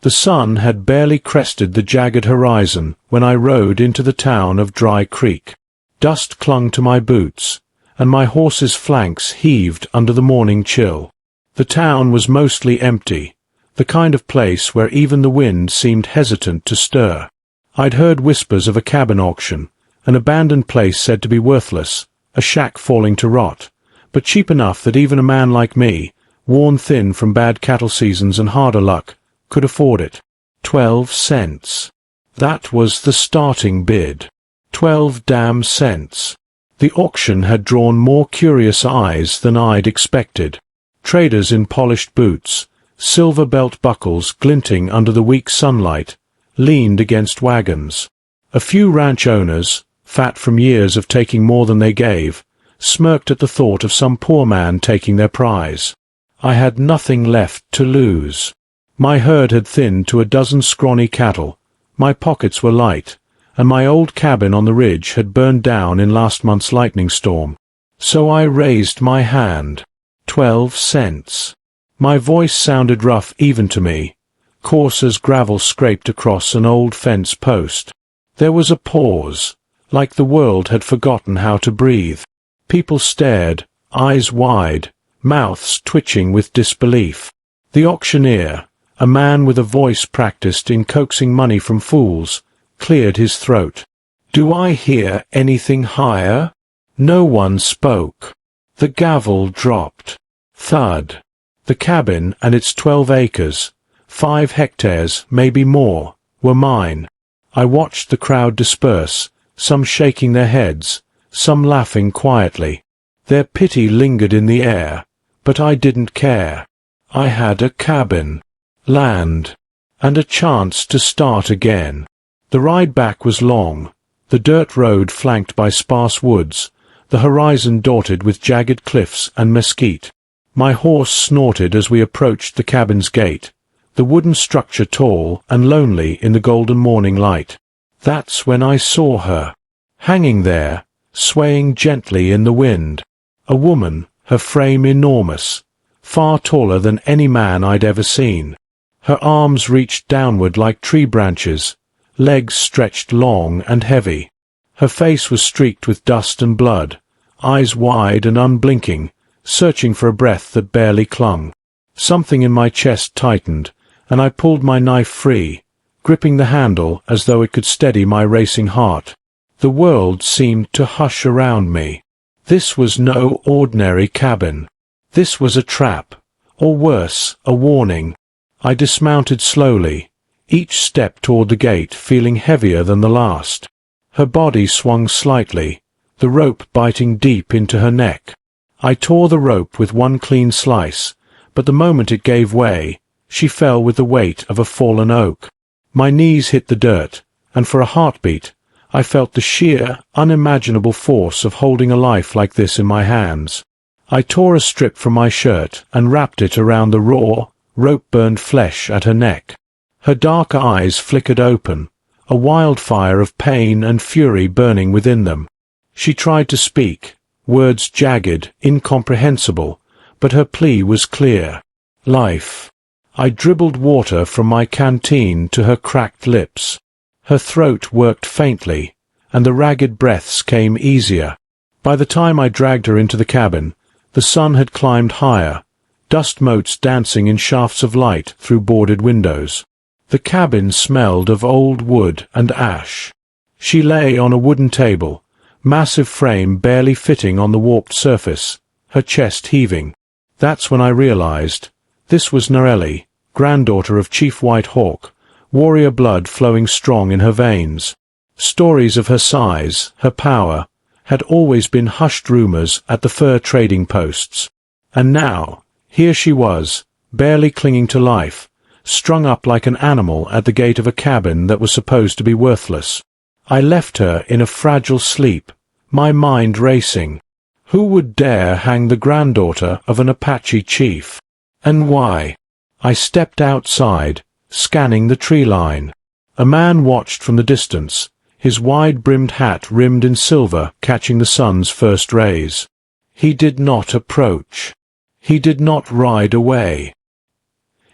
The sun had barely crested the jagged horizon when I rode into the town of Dry Creek. Dust clung to my boots, and my horse's flanks heaved under the morning chill. The town was mostly empty, the kind of place where even the wind seemed hesitant to stir. I'd heard whispers of a cabin auction, an abandoned place said to be worthless, a shack falling to rot, but cheap enough that even a man like me, worn thin from bad cattle seasons and harder luck, could afford it. 12 cents. That was the starting bid. 12 damn cents. The auction had drawn more curious eyes than I'd expected. Traders in polished boots, silver belt buckles glinting under the weak sunlight, leaned against wagons. A few ranch owners, fat from years of taking more than they gave, smirked at the thought of some poor man taking their prize. I had nothing left to lose. My herd had thinned to a dozen scrawny cattle, my pockets were light, and my old cabin on the ridge had burned down in last month's lightning storm. So I raised my hand. 12 cents. My voice sounded rough even to me, coarse as gravel scraped across an old fence post. There was a pause, like the world had forgotten how to breathe. People stared, eyes wide, mouths twitching with disbelief. The auctioneer, a man with a voice practiced in coaxing money from fools, cleared his throat. "Do I hear anything higher?" No one spoke. The gavel dropped. Thud. The cabin and its 12 acres, 5 hectares, maybe more, were mine. I watched the crowd disperse, some shaking their heads, some laughing quietly. Their pity lingered in the air, but I didn't care. I had a cabin, land, and a chance to start again. The ride back was long, the dirt road flanked by sparse woods, the horizon dotted with jagged cliffs and mesquite. My horse snorted as we approached the cabin's gate, the wooden structure tall and lonely in the golden morning light. That's when I saw her, hanging there, swaying gently in the wind. A woman, her frame enormous, far taller than any man I'd ever seen. Her arms reached downward like tree branches, legs stretched long and heavy. Her face was streaked with dust and blood, eyes wide and unblinking, searching for a breath that barely clung. Something in my chest tightened, and I pulled my knife free, gripping the handle as though it could steady my racing heart. The world seemed to hush around me. This was no ordinary cabin. This was a trap, or worse, a warning. I dismounted slowly, each step toward the gate feeling heavier than the last. Her body swung slightly, the rope biting deep into her neck. I tore the rope with one clean slice, but the moment it gave way, she fell with the weight of a fallen oak. My knees hit the dirt, and for a heartbeat, I felt the sheer, unimaginable force of holding a life like this in my hands. I tore a strip from my shirt and wrapped it around the raw, rope-burned flesh at her neck. Her dark eyes flickered open, a wildfire of pain and fury burning within them. She tried to speak, words jagged, incomprehensible, but her plea was clear. Life. I dribbled water from my canteen to her cracked lips. Her throat worked faintly, and the ragged breaths came easier. By the time I dragged her into the cabin, the sun had climbed higher, dust motes dancing in shafts of light through boarded windows. The cabin smelled of old wood and ash. She lay on a wooden table, massive frame barely fitting on the warped surface, her chest heaving. That's when I realized. This was Norelli, granddaughter of Chief White Hawk, warrior blood flowing strong in her veins. Stories of her size, her power, had always been hushed rumors at the fur trading posts. And now, here she was, barely clinging to life, strung up like an animal at the gate of a cabin that was supposed to be worthless. I left her in a fragile sleep, my mind racing. Who would dare hang the granddaughter of an Apache chief? And why? I stepped outside, scanning the tree line. A man watched from the distance, his wide-brimmed hat rimmed in silver catching the sun's first rays. He did not approach. He did not ride away.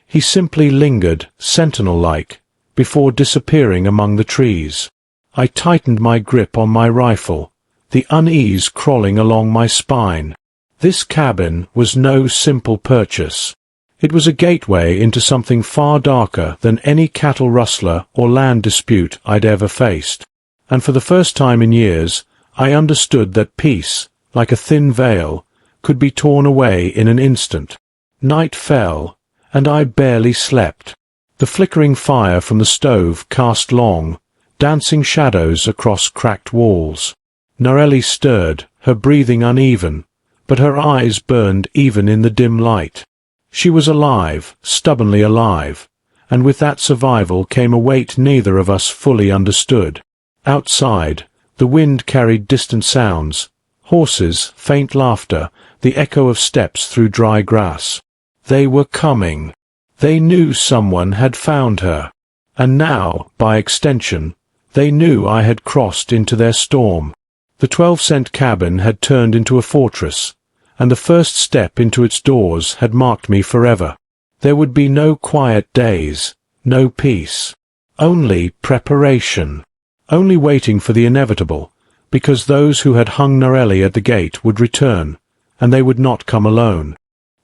He simply lingered, sentinel-like, before disappearing among the trees. I tightened my grip on my rifle, the unease crawling along my spine. This cabin was no simple purchase. It was a gateway into something far darker than any cattle rustler or land dispute I'd ever faced. And for the first time in years, I understood that peace, like a thin veil, could be torn away in an instant. Night fell, and I barely slept. The flickering fire from the stove cast long, dancing shadows across cracked walls. Narelli stirred, her breathing uneven, but her eyes burned even in the dim light. She was alive, stubbornly alive, and with that survival came a weight neither of us fully understood. Outside, the wind carried distant sounds, horses, faint laughter, the echo of steps through dry grass. They were coming. They knew someone had found her. And now, by extension, they knew I had crossed into their storm. The 12-cent cabin had turned into a fortress, and the first step into its doors had marked me forever. There would be no quiet days, no peace. Only preparation. Only waiting for the inevitable, because those who had hung Narelli at the gate would return, and they would not come alone.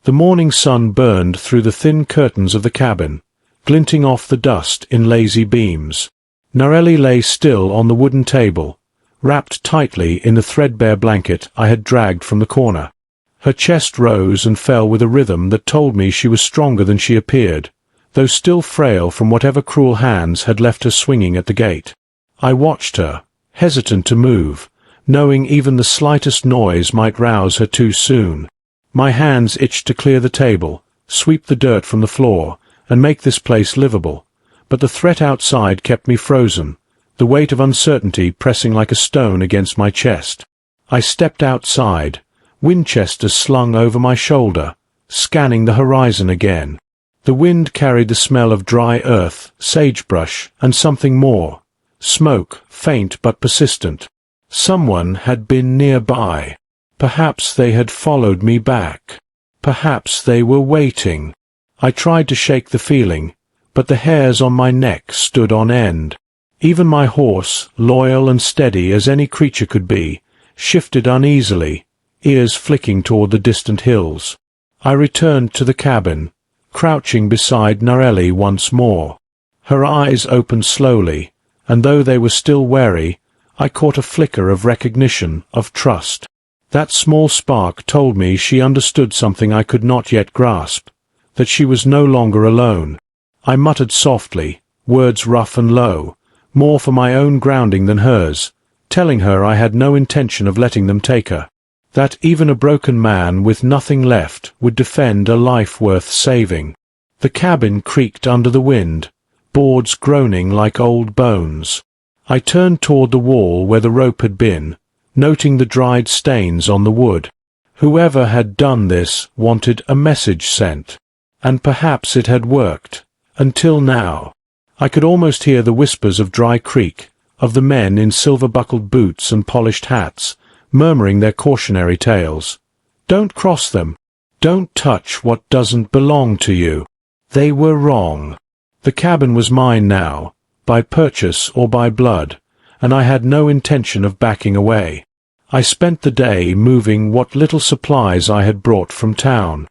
The morning sun burned through the thin curtains of the cabin, glinting off the dust in lazy beams. Narelli lay still on the wooden table, wrapped tightly in the threadbare blanket I had dragged from the corner. Her chest rose and fell with a rhythm that told me she was stronger than she appeared, though still frail from whatever cruel hands had left her swinging at the gate. I watched her, hesitant to move, knowing even the slightest noise might rouse her too soon. My hands itched to clear the table, sweep the dirt from the floor, and make this place livable, but the threat outside kept me frozen, the weight of uncertainty pressing like a stone against my chest. I stepped outside, Winchester slung over my shoulder, scanning the horizon again. The wind carried the smell of dry earth, sagebrush, and something more. Smoke, faint but persistent. Someone had been nearby. Perhaps they had followed me back. Perhaps they were waiting. I tried to shake the feeling, but the hairs on my neck stood on end. Even my horse, loyal and steady as any creature could be, shifted uneasily, ears flicking toward the distant hills. I returned to the cabin, crouching beside Narelli once more. Her eyes opened slowly, and though they were still wary, I caught a flicker of recognition, of trust. That small spark told me she understood something I could not yet grasp, that she was no longer alone. I muttered softly, words rough and low, more for my own grounding than hers, telling her I had no intention of letting them take her, that even a broken man with nothing left would defend a life worth saving. The cabin creaked under the wind, boards groaning like old bones. I turned toward the wall where the rope had been, noting the dried stains on the wood. Whoever had done this wanted a message sent, and perhaps it had worked, until now. I could almost hear the whispers of Dry Creek, of the men in silver-buckled boots and polished hats, murmuring their cautionary tales. Don't cross them. Don't touch what doesn't belong to you. They were wrong. The cabin was mine now, by purchase or by blood, and I had no intention of backing away. I spent the day moving what little supplies I had brought from town.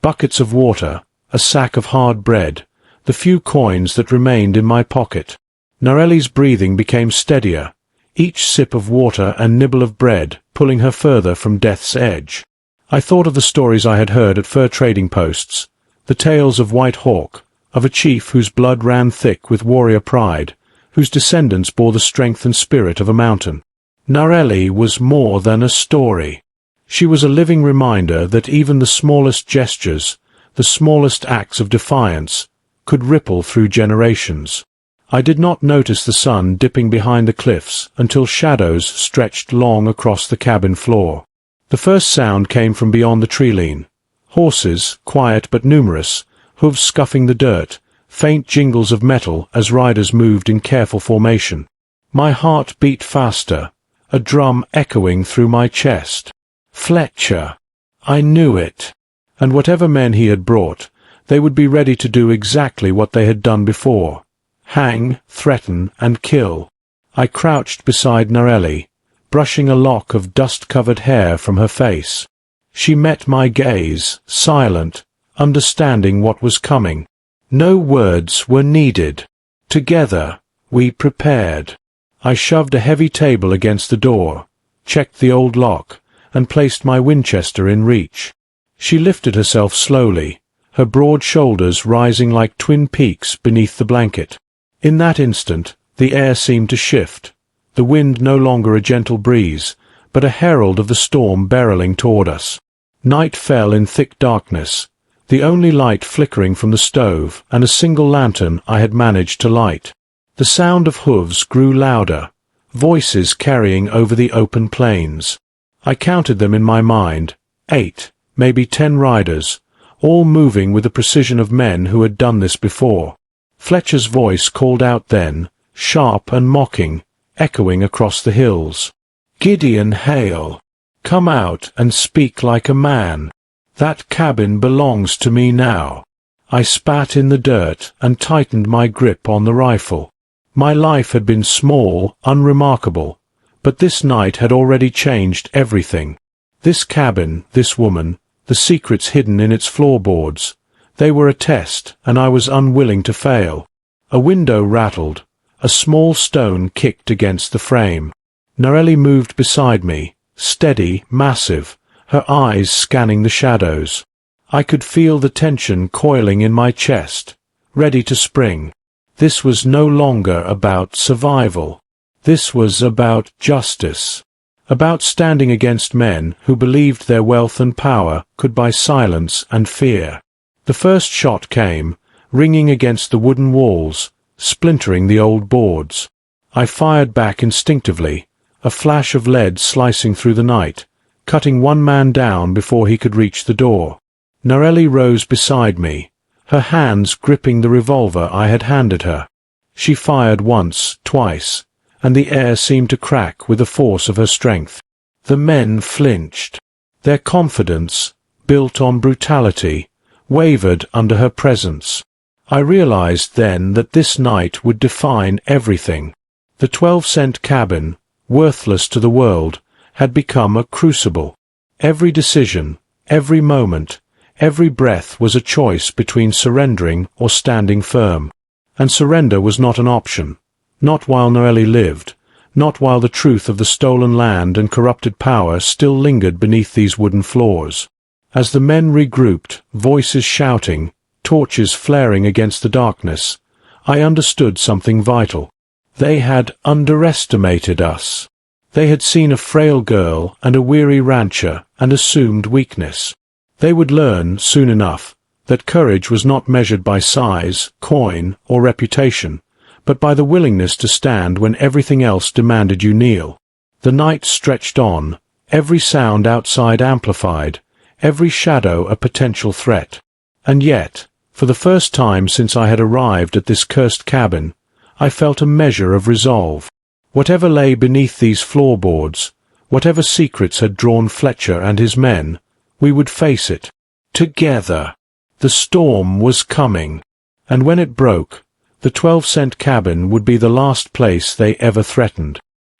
Buckets of water, a sack of hard bread, the few coins that remained in my pocket. Narelli's breathing became steadier, each sip of water and nibble of bread pulling her further from death's edge. I thought of the stories I had heard at fur trading posts, the tales of White Hawk, of a chief whose blood ran thick with warrior pride, whose descendants bore the strength and spirit of a mountain. Narelli was more than a story. She was a living reminder that even the smallest gestures, the smallest acts of defiance, could ripple through generations. I did not notice the sun dipping behind the cliffs until shadows stretched long across the cabin floor. The first sound came from beyond the tree-line. Horses, quiet but numerous, hooves scuffing the dirt, faint jingles of metal as riders moved in careful formation. My heart beat faster, a drum echoing through my chest. Fletcher! I knew it. And whatever men he had brought, They would be ready to do exactly what they had done before: hang, threaten, and kill. I crouched beside Narelli, brushing a lock of dust-covered hair from her face. She met my gaze, silent, understanding what was coming. No words were needed. Together, we prepared. I shoved a heavy table against the door, checked the old lock, and placed my Winchester in reach. She lifted herself slowly, her broad shoulders rising like twin peaks beneath the blanket. In that instant, the air seemed to shift, the wind no longer a gentle breeze, but a herald of the storm barreling toward us. Night fell in thick darkness, the only light flickering from the stove and a single lantern I had managed to light. The sound of hooves grew louder, voices carrying over the open plains. I counted them in my mind, 8, maybe 10 riders, all moving with the precision of men who had done this before. Fletcher's voice called out then, sharp and mocking, echoing across the hills. "Gideon Hale, come out and speak like a man. That cabin belongs to me now." I spat in the dirt and tightened my grip on the rifle. My life had been small, unremarkable, but this night had already changed everything. This cabin, this woman, the secrets hidden in its floorboards, they were a test, and I was unwilling to fail. A window rattled. A small stone kicked against the frame. Narelli moved beside me, steady, massive, her eyes scanning the shadows. I could feel the tension coiling in my chest, ready to spring. This was no longer about survival. This was about justice. About standing against men who believed their wealth and power could buy silence and fear. The first shot came, ringing against the wooden walls, splintering the old boards. I fired back instinctively, a flash of lead slicing through the night, cutting one man down before he could reach the door. Narelli rose beside me, her hands gripping the revolver I had handed her. She fired once, twice, and the air seemed to crack with the force of her strength. The men flinched. Their confidence, built on brutality, wavered under her presence. I realized then that this night would define everything. The 12-cent cabin, worthless to the world, had become a crucible. Every decision, every moment, every breath was a choice between surrendering or standing firm. And surrender was not an option. Not while Narelli lived, not while the truth of the stolen land and corrupted power still lingered beneath these wooden floors. As the men regrouped, voices shouting, torches flaring against the darkness, I understood something vital. They had underestimated us. They had seen a frail girl and a weary rancher and assumed weakness. They would learn, soon enough, that courage was not measured by size, coin, or reputation, but by the willingness to stand when everything else demanded you kneel. The night stretched on, every sound outside amplified, every shadow a potential threat. And yet, for the first time since I had arrived at this cursed cabin, I felt a measure of resolve. Whatever lay beneath these floorboards, whatever secrets had drawn Fletcher and his men, we would face it. Together. The storm was coming, and when it broke, the 12-cent cabin would be the last place they ever threatened.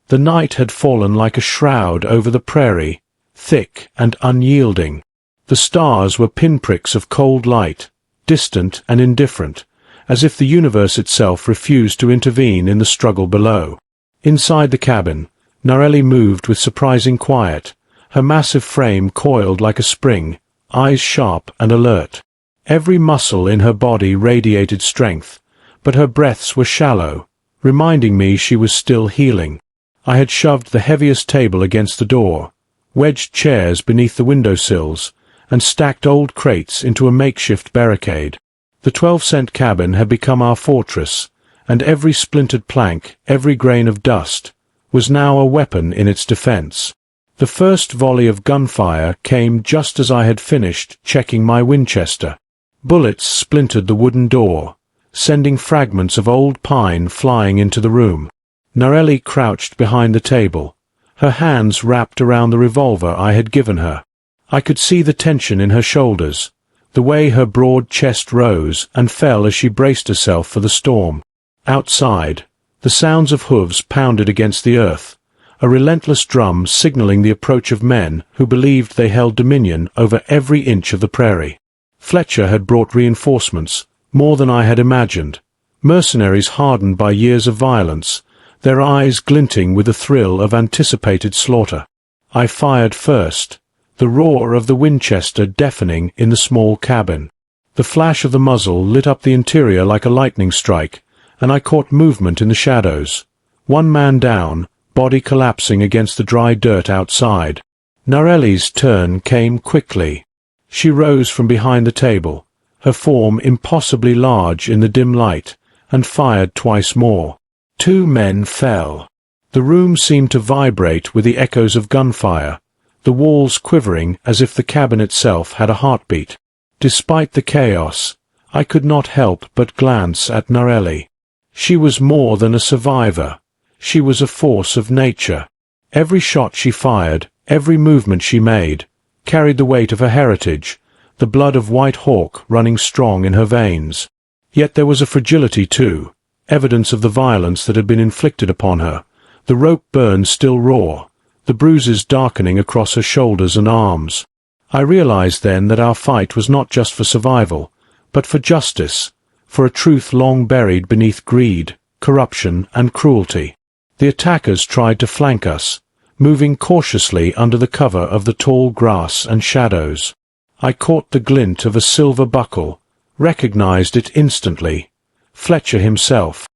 The night had fallen like a shroud over the prairie, thick and unyielding. The stars were pinpricks of cold light, distant and indifferent, as if the universe itself refused to intervene in the struggle below. Inside the cabin, Narelli moved with surprising quiet, her massive frame coiled like a spring, eyes sharp and alert. Every muscle in her body radiated strength, but her breaths were shallow, reminding me she was still healing. I had shoved the heaviest table against the door, wedged chairs beneath the windowsills, and stacked old crates into a makeshift barricade. The 12-cent cabin had become our fortress, and every splintered plank, every grain of dust, was now a weapon in its defense. The first volley of gunfire came just as I had finished checking my Winchester. Bullets splintered the wooden door, sending fragments of old pine flying into the room. Narelli crouched behind the table, her hands wrapped around the revolver I had given her. I could see the tension in her shoulders, the way her broad chest rose and fell as she braced herself for the storm. Outside, the sounds of hooves pounded against the earth, a relentless drum signaling the approach of men who believed they held dominion over every inch of the prairie. Fletcher had brought reinforcements, more than I had imagined. Mercenaries hardened by years of violence, their eyes glinting with the thrill of anticipated slaughter. I fired first, the roar of the Winchester deafening in the small cabin. The flash of the muzzle lit up the interior like a lightning strike, and I caught movement in the shadows. One man down, body collapsing against the dry dirt outside. Narelli's turn came quickly. She rose from behind the table, her form impossibly large in the dim light, and fired twice more. 2 men fell. The room seemed to vibrate with the echoes of gunfire, the walls quivering as if the cabin itself had a heartbeat. Despite the chaos, I could not help but glance at Narelli. She was more than a survivor. She was a force of nature. Every shot she fired, every movement she made, carried the weight of her heritage, the blood of White Hawk running strong in her veins. Yet there was a fragility too, evidence of the violence that had been inflicted upon her, the rope burn still raw, the bruises darkening across her shoulders and arms. I realized then that our fight was not just for survival, but for justice, for a truth long buried beneath greed, corruption, and cruelty. The attackers tried to flank us, moving cautiously under the cover of the tall grass and shadows. I caught the glint of a silver buckle, recognized it instantly. Fletcher himself.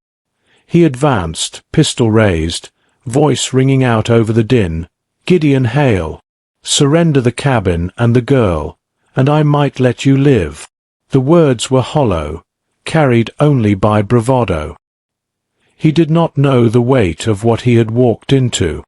He advanced, pistol raised, voice ringing out over the din, "Gideon Hale! Surrender the cabin and the girl, and I might let you live." The words were hollow, carried only by bravado. He did not know the weight of what he had walked into.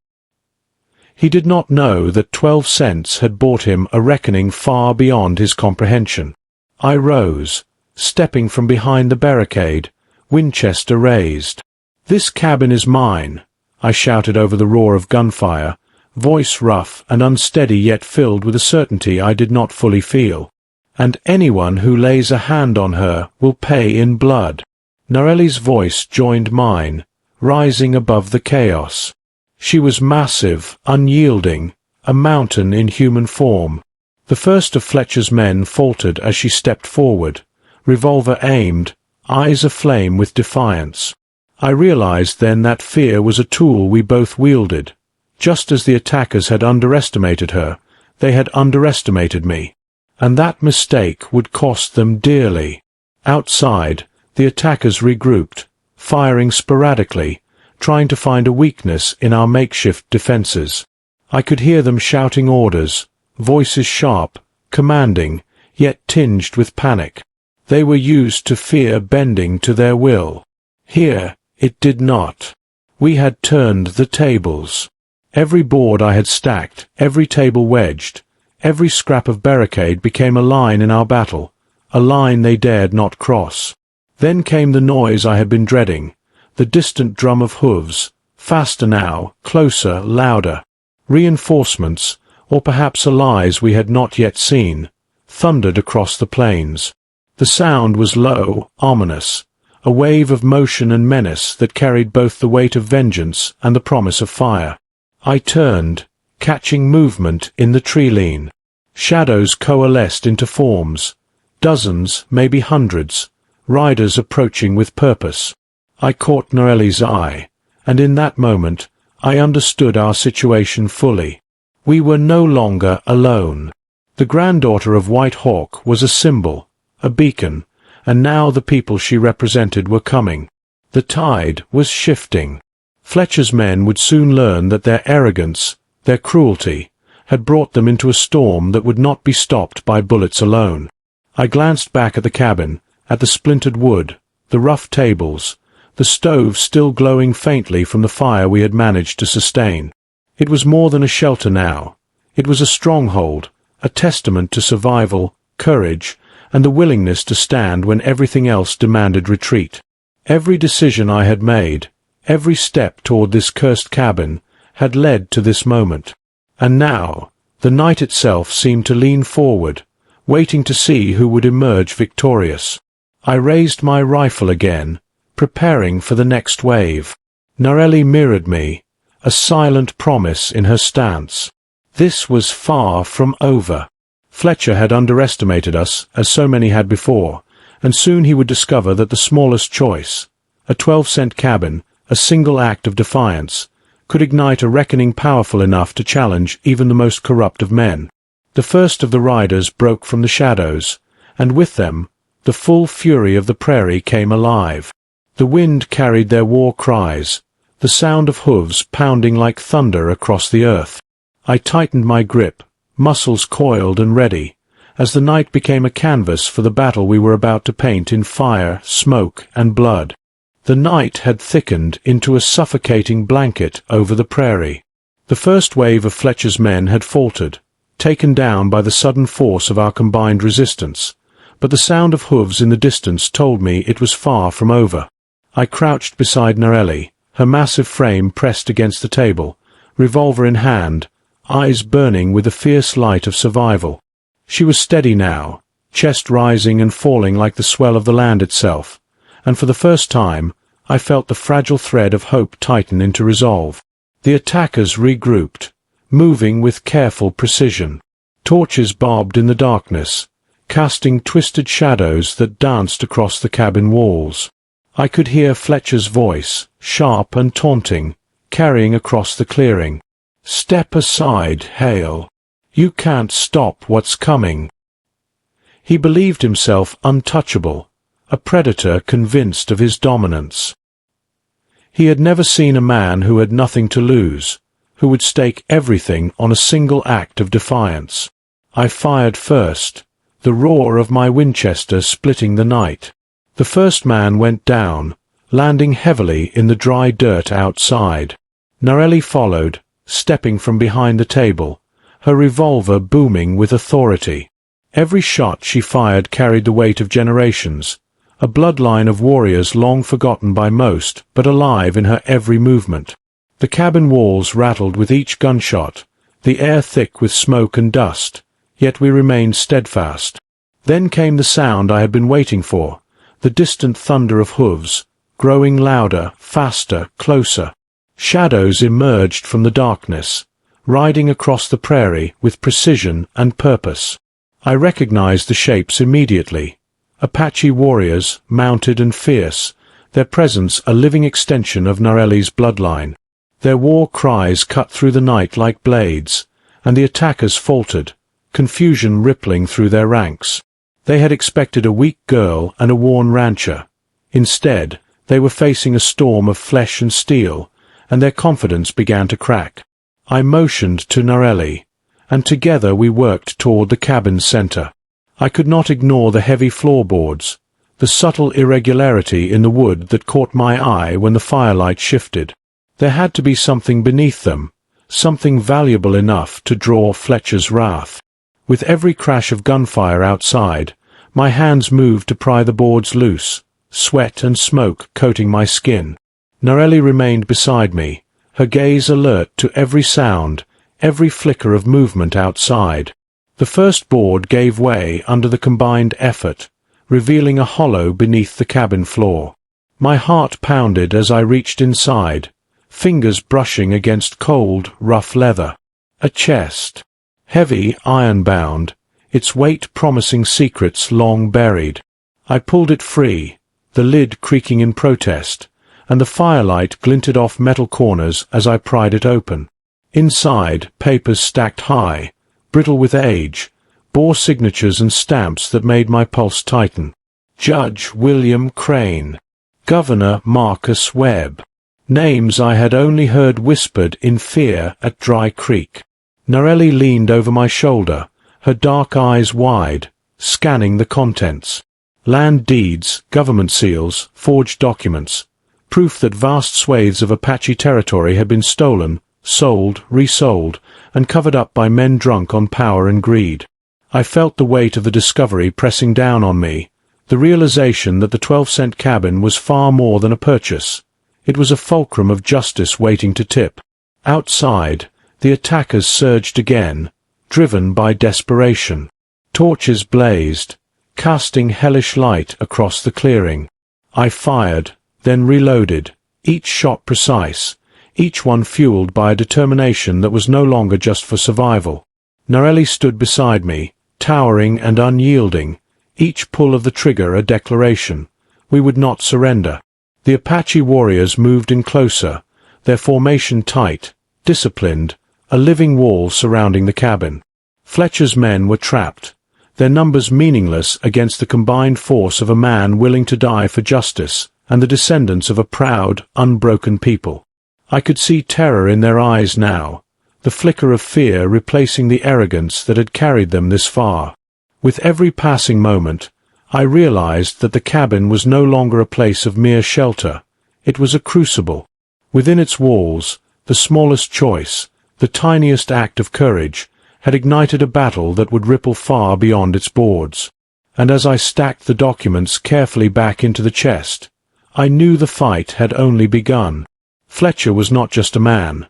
He did not know that 12 cents had bought him a reckoning far beyond his comprehension. I rose, stepping from behind the barricade, Winchester raised. "This cabin is mine," I shouted over the roar of gunfire, voice rough and unsteady yet filled with a certainty I did not fully feel. "And anyone who lays a hand on her will pay in blood." Narelli's voice joined mine, rising above the chaos. She was massive, unyielding, a mountain in human form. The first of Fletcher's men faltered as she stepped forward, revolver aimed, eyes aflame with defiance. I realized then that fear was a tool we both wielded. Just as the attackers had underestimated her, they had underestimated me. And that mistake would cost them dearly. Outside, the attackers regrouped, firing sporadically, trying to find a weakness in our makeshift defenses. I could hear them shouting orders, voices sharp, commanding, yet tinged with panic. They were used to fear bending to their will. Here, it did not. We had turned the tables. Every board I had stacked, every table wedged, every scrap of barricade became a line in our battle, a line they dared not cross. Then came the noise I had been dreading, the distant drum of hooves, faster now, closer, louder. Reinforcements, or perhaps allies we had not yet seen, thundered across the plains. The sound was low, ominous, a wave of motion and menace that carried both the weight of vengeance and the promise of fire. I turned, catching movement in the tree-line. Shadows coalesced into forms, dozens, maybe hundreds, riders approaching with purpose. I caught Narelli's eye, and in that moment I understood our situation fully. We were no longer alone. The granddaughter of White Hawk was a symbol, a beacon, and now the people she represented were coming. The tide was shifting. Fletcher's men would soon learn that their arrogance, their cruelty, had brought them into a storm that would not be stopped by bullets alone. I glanced back at the cabin, at the splintered wood, the rough tables, the stove still glowing faintly from the fire we had managed to sustain. It was more than a shelter now. It was a stronghold, a testament to survival, courage, and the willingness to stand when everything else demanded retreat. Every decision I had made, every step toward this cursed cabin, had led to this moment. And now, the night itself seemed to lean forward, waiting to see who would emerge victorious. I raised my rifle again, preparing for the next wave. Narelli mirrored me, a silent promise in her stance. This was far from over. Fletcher had underestimated us, as so many had before, and soon he would discover that the smallest choice, a 12-cent cabin, a single act of defiance, could ignite a reckoning powerful enough to challenge even the most corrupt of men. The first of the riders broke from the shadows, and with them, the full fury of the prairie came alive. The wind carried their war cries, the sound of hooves pounding like thunder across the earth. I tightened my grip, muscles coiled and ready, as the night became a canvas for the battle we were about to paint in fire, smoke, and blood. The night had thickened into a suffocating blanket over the prairie. The first wave of Fletcher's men had faltered, taken down by the sudden force of our combined resistance, but the sound of hooves in the distance told me it was far from over. I crouched beside Narelli, her massive frame pressed against the table, revolver in hand, eyes burning with the fierce light of survival. She was steady now, chest rising and falling like the swell of the land itself, and for the first time I felt the fragile thread of hope tighten into resolve. The attackers regrouped, moving with careful precision. Torches bobbed in the darkness, casting twisted shadows that danced across the cabin walls. I could hear Fletcher's voice, sharp and taunting, carrying across the clearing. "Step aside, Hale. You can't stop what's coming." He believed himself untouchable, a predator convinced of his dominance. He had never seen a man who had nothing to lose, who would stake everything on a single act of defiance. I fired first, the roar of my Winchester splitting the night. The first man went down, landing heavily in the dry dirt outside. Narelli followed, stepping from behind the table, her revolver booming with authority. Every shot she fired carried the weight of generations, a bloodline of warriors long forgotten by most, but alive in her every movement. The cabin walls rattled with each gunshot, the air thick with smoke and dust, yet we remained steadfast. Then came the sound I had been waiting for, the distant thunder of hooves, growing louder, faster, closer. Shadows emerged from the darkness, riding across the prairie with precision and purpose. I recognized the shapes immediately. Apache warriors, mounted and fierce, their presence a living extension of Narelli's bloodline. Their war cries cut through the night like blades, and the attackers faltered, confusion rippling through their ranks. They had expected a weak girl and a worn rancher. Instead, they were facing a storm of flesh and steel, and their confidence began to crack. I motioned to Narelli, and together we worked toward the cabin's center. I could not ignore the heavy floorboards, the subtle irregularity in the wood that caught my eye when the firelight shifted. There had to be something beneath them, something valuable enough to draw Fletcher's wrath. With every crash of gunfire outside, my hands moved to pry the boards loose, sweat and smoke coating my skin. Narelli remained beside me, her gaze alert to every sound, every flicker of movement outside. The first board gave way under the combined effort, revealing a hollow beneath the cabin floor. My heart pounded as I reached inside, fingers brushing against cold, rough leather. A chest. Heavy, iron-bound, its weight promising secrets long buried. I pulled it free, the lid creaking in protest, and the firelight glinted off metal corners as I pried it open. Inside, papers stacked high, brittle with age, bore signatures and stamps that made my pulse tighten. Judge William Crane. Governor Marcus Webb. Names I had only heard whispered in fear at Dry Creek. Narelli leaned over my shoulder, her dark eyes wide, scanning the contents. Land deeds, government seals, forged documents, proof that vast swathes of Apache territory had been stolen, sold, resold, and covered up by men drunk on power and greed. I felt the weight of the discovery pressing down on me, the realization that the 12-cent cabin was far more than a purchase. It was a fulcrum of justice waiting to tip. Outside, the attackers surged again, driven by desperation. Torches blazed, casting hellish light across the clearing. I fired, then reloaded, each shot precise, each one fueled by a determination that was no longer just for survival. Narelli stood beside me, towering and unyielding, each pull of the trigger a declaration. We would not surrender. The Apache warriors moved in closer, their formation tight, disciplined, a living wall surrounding the cabin. Fletcher's men were trapped, their numbers meaningless against the combined force of a man willing to die for justice and the descendants of a proud, unbroken people. I could see terror in their eyes now, the flicker of fear replacing the arrogance that had carried them this far. With every passing moment, I realized that the cabin was no longer a place of mere shelter. It was a crucible. Within its walls, the smallest choice, the tiniest act of courage, had ignited a battle that would ripple far beyond its boards. And as I stacked the documents carefully back into the chest, I knew the fight had only begun. Fletcher was not just a man.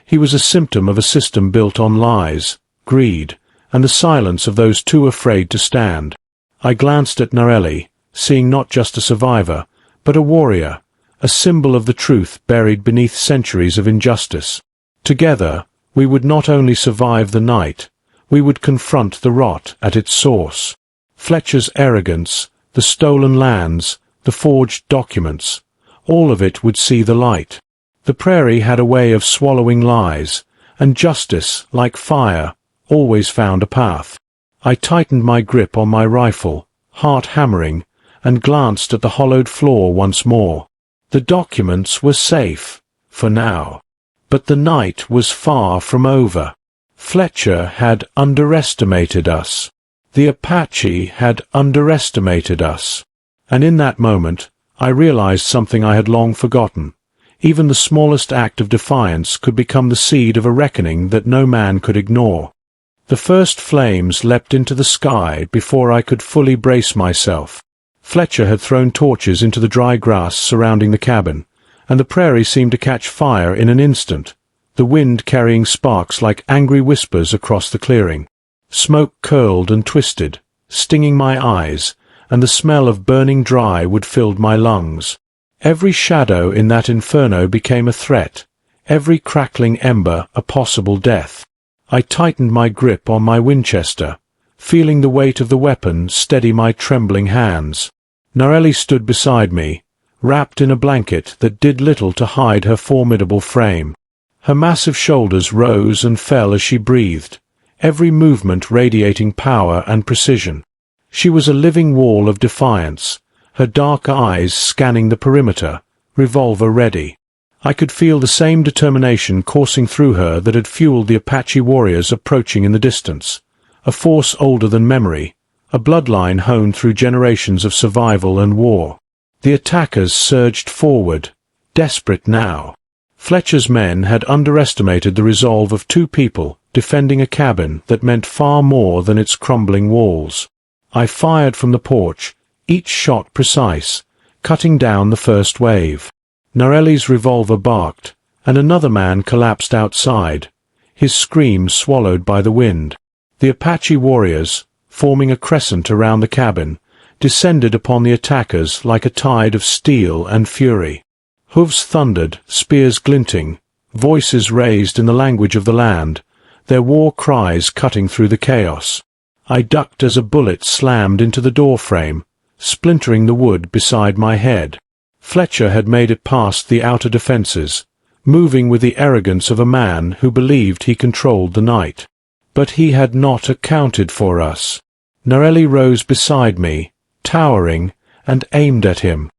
He was a symptom of a system built on lies, greed, and the silence of those too afraid to stand. I glanced at Narelli, seeing not just a survivor, but a warrior, a symbol of the truth buried beneath centuries of injustice. Together, we would not only survive the night, we would confront the rot at its source. Fletcher's arrogance, the stolen lands, the forged documents, all of it would see the light. The prairie had a way of swallowing lies, and justice, like fire, always found a path. I tightened my grip on my rifle, heart hammering, and glanced at the hollowed floor once more. The documents were safe, for now. But the night was far from over. Fletcher had underestimated us. The Apache had underestimated us. And in that moment, I realized something I had long forgotten. Even the smallest act of defiance could become the seed of a reckoning that no man could ignore. The first flames leapt into the sky before I could fully brace myself. Fletcher had thrown torches into the dry grass surrounding the cabin, and the prairie seemed to catch fire in an instant, the wind carrying sparks like angry whispers across the clearing. Smoke curled and twisted, stinging my eyes, and the smell of burning dry wood filled my lungs. Every shadow in that inferno became a threat, every crackling ember a possible death. I tightened my grip on my Winchester, feeling the weight of the weapon steady my trembling hands. Narelli stood beside me, wrapped in a blanket that did little to hide her formidable frame. Her massive shoulders rose and fell as she breathed, every movement radiating power and precision. She was a living wall of defiance, her dark eyes scanning the perimeter, revolver ready. I could feel the same determination coursing through her that had fueled the Apache warriors approaching in the distance, a force older than memory, a bloodline honed through generations of survival and war. The attackers surged forward, desperate now. Fletcher's men had underestimated the resolve of two people defending a cabin that meant far more than its crumbling walls. I fired from the porch, each shot precise, cutting down the first wave. Narelli's revolver barked, and another man collapsed outside, his screams swallowed by the wind. The Apache warriors, forming a crescent around the cabin, descended upon the attackers like a tide of steel and fury. Hooves thundered, spears glinting, voices raised in the language of the land, their war cries cutting through the chaos. I ducked as a bullet slammed into the doorframe, splintering the wood beside my head. Fletcher had made it past the outer defenses, moving with the arrogance of a man who believed he controlled the night. But he had not accounted for us. Narelli rose beside me, towering, and aimed at him.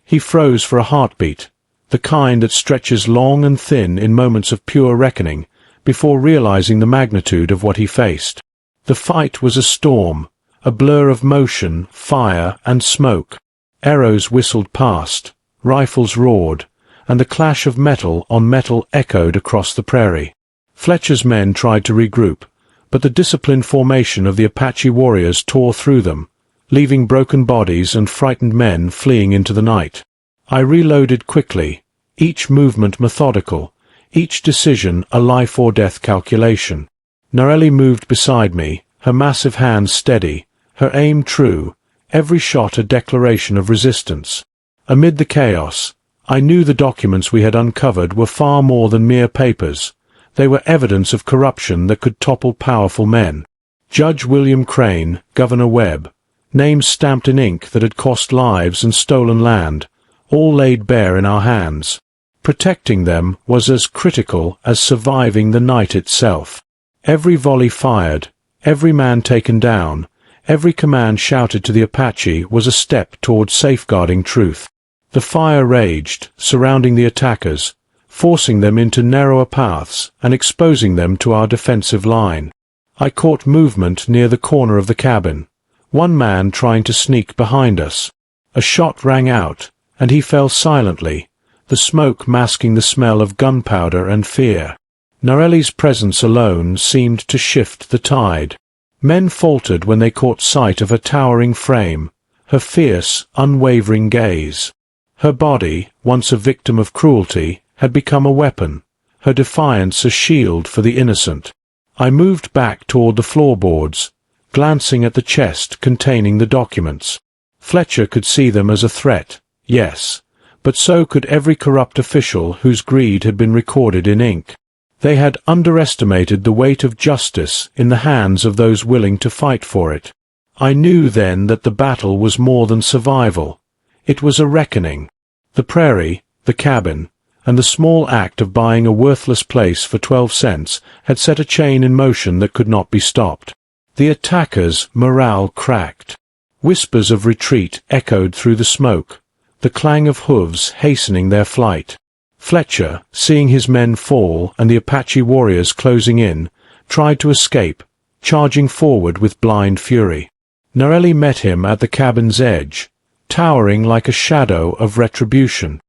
He froze for a heartbeat, the kind that stretches long and thin in moments of pure reckoning, before realizing the magnitude of what he faced. The fight was a storm, a blur of motion, fire, and smoke. Arrows whistled past, rifles roared, and the clash of metal on metal echoed across the prairie. Fletcher's men tried to regroup, but the disciplined formation of the Apache warriors tore through them, leaving broken bodies and frightened men fleeing into the night. I reloaded quickly, each movement methodical, each decision a life-or-death calculation. Narelli moved beside me, her massive hands steady, her aim true, every shot a declaration of resistance. Amid the chaos, I knew the documents we had uncovered were far more than mere papers. They were evidence of corruption that could topple powerful men. Judge William Crane, Governor Webb, names stamped in ink that had cost lives and stolen land, all laid bare in our hands. Protecting them was as critical as surviving the night itself. Every volley fired, every man taken down, every command shouted to the Apache was a step toward safeguarding truth. The fire raged, surrounding the attackers, forcing them into narrower paths and exposing them to our defensive line. I caught movement near the corner of the cabin, one man trying to sneak behind us. A shot rang out, and he fell silently, the smoke masking the smell of gunpowder and fear. Narelli's presence alone seemed to shift the tide. Men faltered when they caught sight of her towering frame, her fierce, unwavering gaze. Her body, once a victim of cruelty, had become a weapon, her defiance a shield for the innocent. I moved back toward the floorboards, glancing at the chest containing the documents. Fletcher could see them as a threat, yes, but so could every corrupt official whose greed had been recorded in ink. They had underestimated the weight of justice in the hands of those willing to fight for it. I knew then that the battle was more than survival. It was a reckoning. The prairie, the cabin, and the small act of buying a worthless place for 12 cents had set a chain in motion that could not be stopped. The attackers' morale cracked. Whispers of retreat echoed through the smoke, the clang of hooves hastening their flight. Fletcher, seeing his men fall and the Apache warriors closing in, tried to escape, charging forward with blind fury. Narelli met him at the cabin's edge, towering like a shadow of retribution.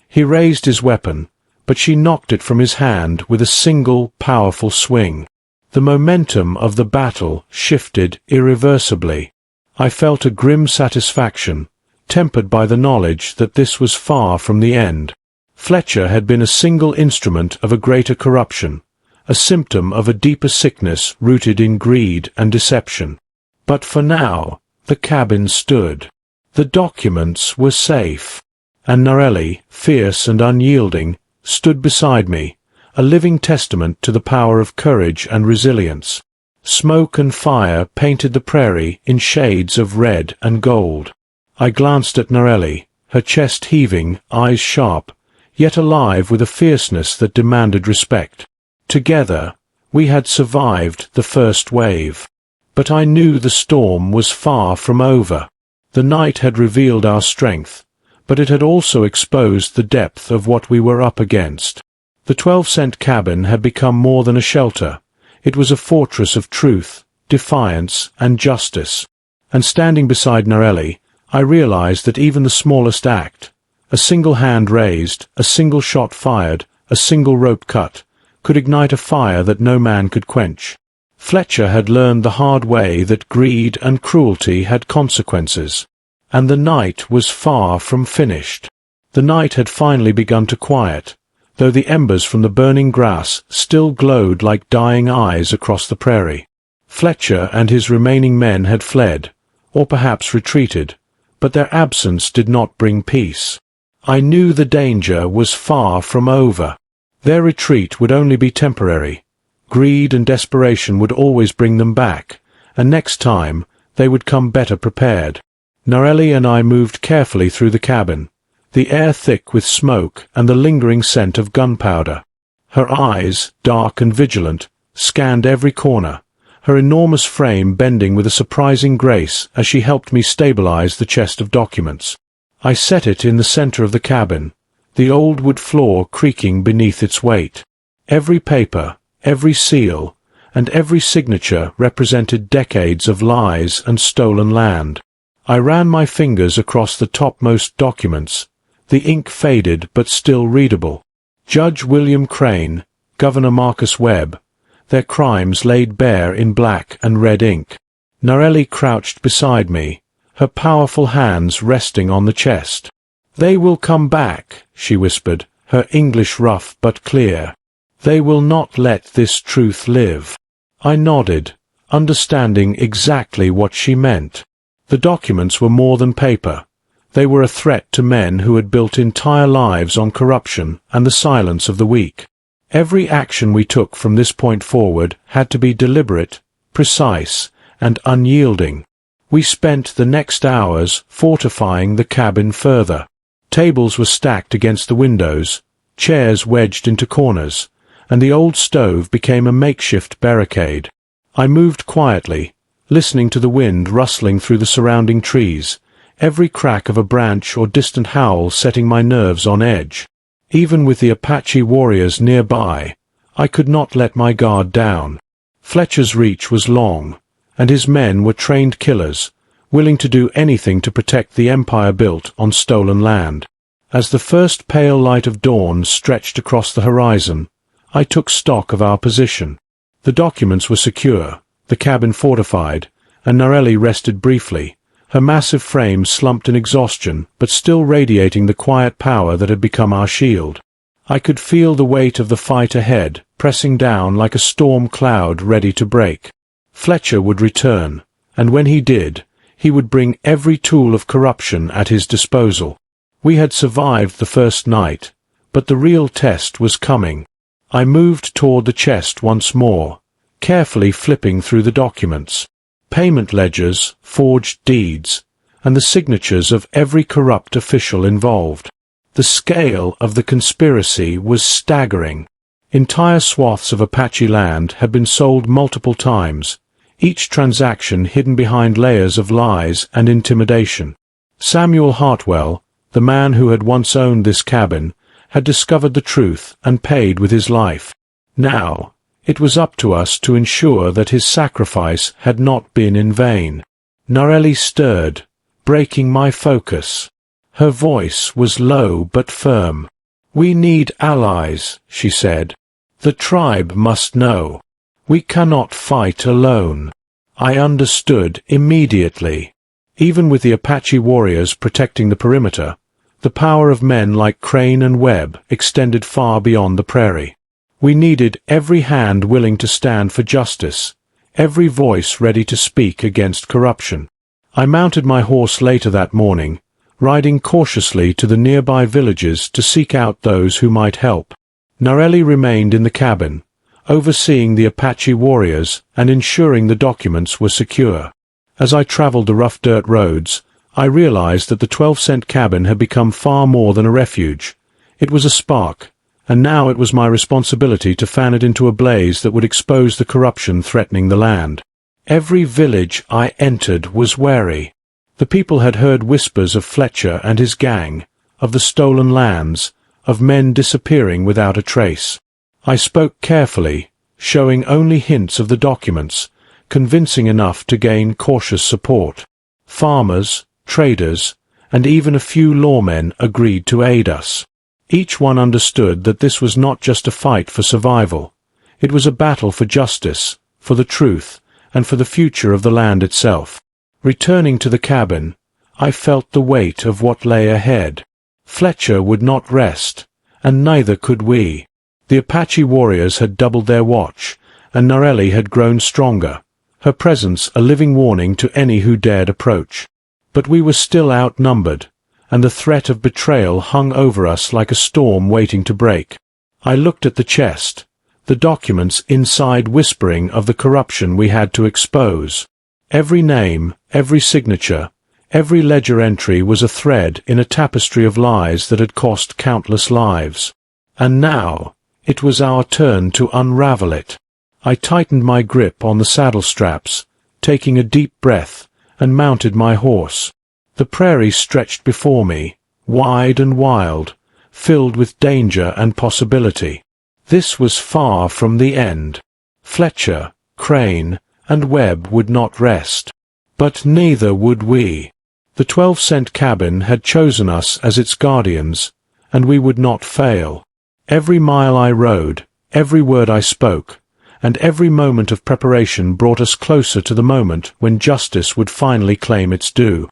He raised his weapon, but she knocked it from his hand with a single, powerful swing. The momentum of the battle shifted irreversibly. I felt a grim satisfaction, tempered by the knowledge that this was far from the end. Fletcher had been a single instrument of a greater corruption, a symptom of a deeper sickness rooted in greed and deception. But for now, the cabin stood. The documents were safe. And Narelli, fierce and unyielding, stood beside me, a living testament to the power of courage and resilience. Smoke and fire painted the prairie in shades of red and gold. I glanced at Narelli, her chest heaving, eyes sharp, yet alive with a fierceness that demanded respect. Together, we had survived the first wave. But I knew the storm was far from over. The night had revealed our strength, but it had also exposed the depth of what we were up against. The 12-cent cabin had become more than a shelter. It was a fortress of truth, defiance, and justice. And standing beside Narelli, I realized that even the smallest act, a single hand raised, a single shot fired, a single rope cut, could ignite a fire that no man could quench. Fletcher had learned the hard way that greed and cruelty had consequences. And the night was far from finished. The night had finally begun to quiet, though the embers from the burning grass still glowed like dying eyes across the prairie. Fletcher and his remaining men had fled, or perhaps retreated, but their absence did not bring peace. I knew the danger was far from over. Their retreat would only be temporary. Greed and desperation would always bring them back, and next time they would come better prepared. Narelli and I moved carefully through the cabin, the air thick with smoke and the lingering scent of gunpowder. Her eyes, dark and vigilant, scanned every corner, her enormous frame bending with a surprising grace as she helped me stabilize the chest of documents. I set it in the center of the cabin, the old wood floor creaking beneath its weight. Every paper, every seal, and every signature represented decades of lies and stolen land. I ran my fingers across the topmost documents, the ink faded but still readable. Judge William Crane, Governor Marcus Webb, their crimes laid bare in black and red ink. Narelli crouched beside me, her powerful hands resting on the chest. "They will come back," she whispered, her English rough but clear. "They will not let this truth live." I nodded, understanding exactly what she meant. The documents were more than paper. They were a threat to men who had built entire lives on corruption and the silence of the weak. Every action we took from this point forward had to be deliberate, precise, and unyielding. We spent the next hours fortifying the cabin further. Tables were stacked against the windows, chairs wedged into corners, and the old stove became a makeshift barricade. I moved quietly, listening to the wind rustling through the surrounding trees, every crack of a branch or distant howl setting my nerves on edge. Even with the Apache warriors nearby, I could not let my guard down. Fletcher's reach was long, and his men were trained killers, willing to do anything to protect the empire built on stolen land. As the first pale light of dawn stretched across the horizon, I took stock of our position. The documents were secure, the cabin fortified, and Narelli rested briefly, her massive frame slumped in exhaustion but still radiating the quiet power that had become our shield. I could feel the weight of the fight ahead, pressing down like a storm cloud ready to break. Fletcher would return, and when he did, he would bring every tool of corruption at his disposal. We had survived the first night, but the real test was coming. I moved toward the chest once more, carefully flipping through the documents. Payment ledgers, forged deeds, and the signatures of every corrupt official involved. The scale of the conspiracy was staggering. Entire swaths of Apache land had been sold multiple times, each transaction hidden behind layers of lies and intimidation. Samuel Hartwell, the man who had once owned this cabin, had discovered the truth and paid with his life. Now, it was up to us to ensure that his sacrifice had not been in vain. Narelli stirred, breaking my focus. Her voice was low but firm. "We need allies," she said. "The tribe must know. We cannot fight alone." I understood immediately. Even with the Apache warriors protecting the perimeter, the power of men like Crane and Webb extended far beyond the prairie. We needed every hand willing to stand for justice, every voice ready to speak against corruption. I mounted my horse later that morning, riding cautiously to the nearby villages to seek out those who might help. Narelli remained in the cabin, overseeing the Apache warriors and ensuring the documents were secure. As I traveled the rough dirt roads, I realized that the 12-cent cabin had become far more than a refuge. It was a spark, and now it was my responsibility to fan it into a blaze that would expose the corruption threatening the land. Every village I entered was wary. The people had heard whispers of Fletcher and his gang, of the stolen lands, of men disappearing without a trace. I spoke carefully, showing only hints of the documents, convincing enough to gain cautious support. Farmers, traders, and even a few lawmen agreed to aid us. Each one understood that this was not just a fight for survival. It was a battle for justice, for the truth, and for the future of the land itself. Returning to the cabin, I felt the weight of what lay ahead. Fletcher would not rest, and neither could we. The Apache warriors had doubled their watch, and Narelli had grown stronger, her presence a living warning to any who dared approach. But we were still outnumbered, and the threat of betrayal hung over us like a storm waiting to break. I looked at the chest, the documents inside whispering of the corruption we had to expose. Every name, every signature, every ledger entry was a thread in a tapestry of lies that had cost countless lives. And now, it was our turn to unravel it. I tightened my grip on the saddle straps, taking a deep breath, and mounted my horse. The prairie stretched before me, wide and wild, filled with danger and possibility. This was far from the end. Fletcher, Crane, and Webb would not rest. But neither would we. The 12-cent cabin had chosen us as its guardians, and we would not fail. Every mile I rode, every word I spoke, and every moment of preparation brought us closer to the moment when justice would finally claim its due.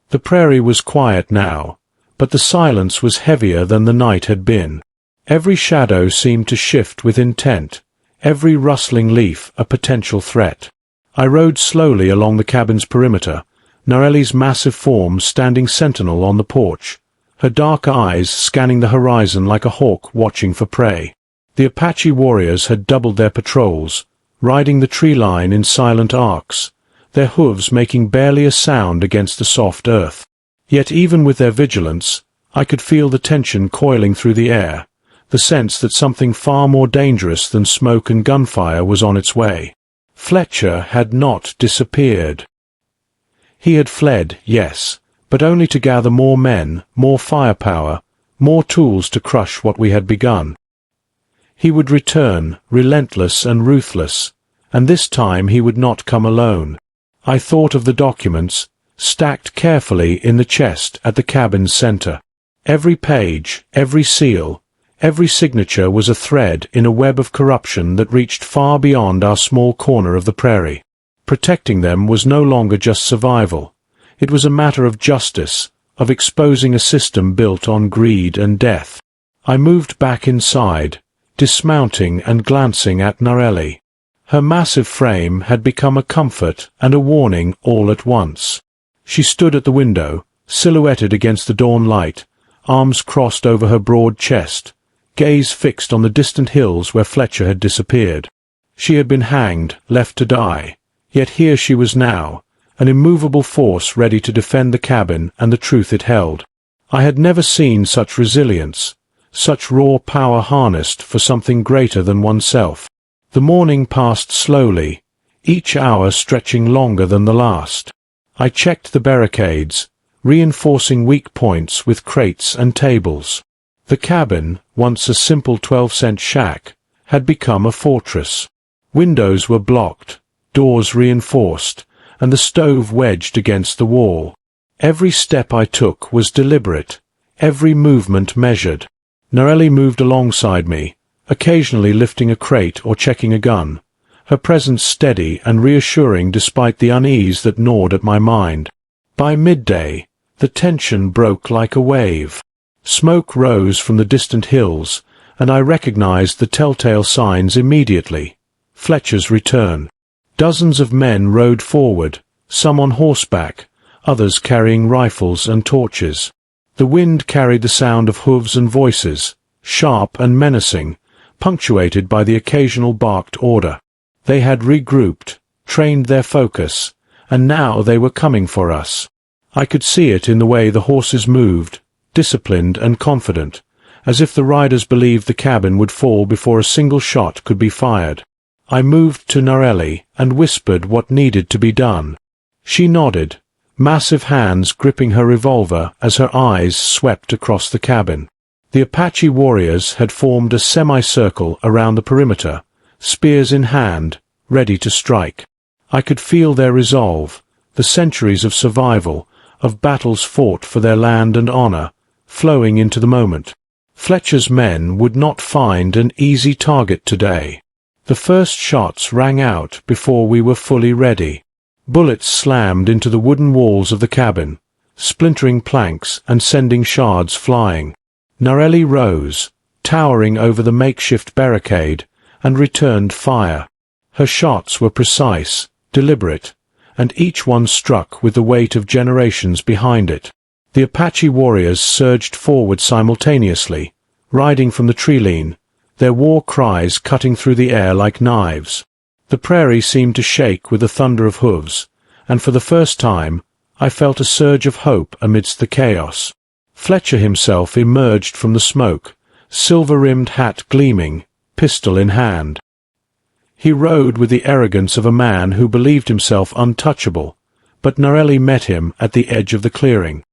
The prairie was quiet now, but the silence was heavier than the night had been. Every shadow seemed to shift with intent, every rustling leaf a potential threat. I rode slowly along the cabin's perimeter, Narelli's massive form standing sentinel on the porch, her dark eyes scanning the horizon like a hawk watching for prey. The Apache warriors had doubled their patrols, riding the tree line in silent arcs, their hooves making barely a sound against the soft earth. Yet even with their vigilance, I could feel the tension coiling through the air, the sense that something far more dangerous than smoke and gunfire was on its way. Fletcher had not disappeared. He had fled, yes, but only to gather more men, more firepower, more tools to crush what we had begun. He would return, relentless and ruthless, and this time he would not come alone. I thought of the documents, stacked carefully in the chest at the cabin's center. Every page, every seal, every signature was a thread in a web of corruption that reached far beyond our small corner of the prairie. Protecting them was no longer just survival. It was a matter of justice, of exposing a system built on greed and death. I moved back inside, dismounting and glancing at Narelli. Her massive frame had become a comfort and a warning all at once. She stood at the window, silhouetted against the dawn light, arms crossed over her broad chest, gaze fixed on the distant hills where Fletcher had disappeared. She had been hanged, left to die, yet here she was now, an immovable force ready to defend the cabin and the truth it held. I had never seen such resilience, such raw power harnessed for something greater than oneself. The morning passed slowly, each hour stretching longer than the last. I checked the barricades, reinforcing weak points with crates and tables. The cabin, once a simple 12-cent shack, had become a fortress. Windows were blocked, doors reinforced, and the stove wedged against the wall. Every step I took was deliberate, every movement measured. Narelli moved alongside me, occasionally lifting a crate or checking a gun, her presence steady and reassuring despite the unease that gnawed at my mind. By midday, the tension broke like a wave. Smoke rose from the distant hills, and I recognized the telltale signs immediately. Fletcher's return. Dozens of men rode forward, some on horseback, others carrying rifles and torches. The wind carried the sound of hooves and voices, sharp and menacing, punctuated by the occasional barked order. They had regrouped, trained their focus, and now they were coming for us. I could see it in the way the horses moved, disciplined and confident, as if the riders believed the cabin would fall before a single shot could be fired. I moved to Narelli and whispered what needed to be done. She nodded, massive hands gripping her revolver as her eyes swept across the cabin. The Apache warriors had formed a semicircle around the perimeter, spears in hand, ready to strike. I could feel their resolve, the centuries of survival, of battles fought for their land and honor, flowing into the moment. Fletcher's men would not find an easy target today. The first shots rang out before we were fully ready. Bullets slammed into the wooden walls of the cabin, splintering planks and sending shards flying. Narelli rose, towering over the makeshift barricade, and returned fire. Her shots were precise, deliberate, and each one struck with the weight of generations behind it. The Apache warriors surged forward simultaneously, riding from the tree-line, their war cries cutting through the air like knives. The prairie seemed to shake with the thunder of hooves, and for the first time I felt a surge of hope amidst the chaos. Fletcher himself emerged from the smoke, silver-rimmed hat gleaming, pistol in hand. He rode with the arrogance of a man who believed himself untouchable, but Narelli met him at the edge of the clearing.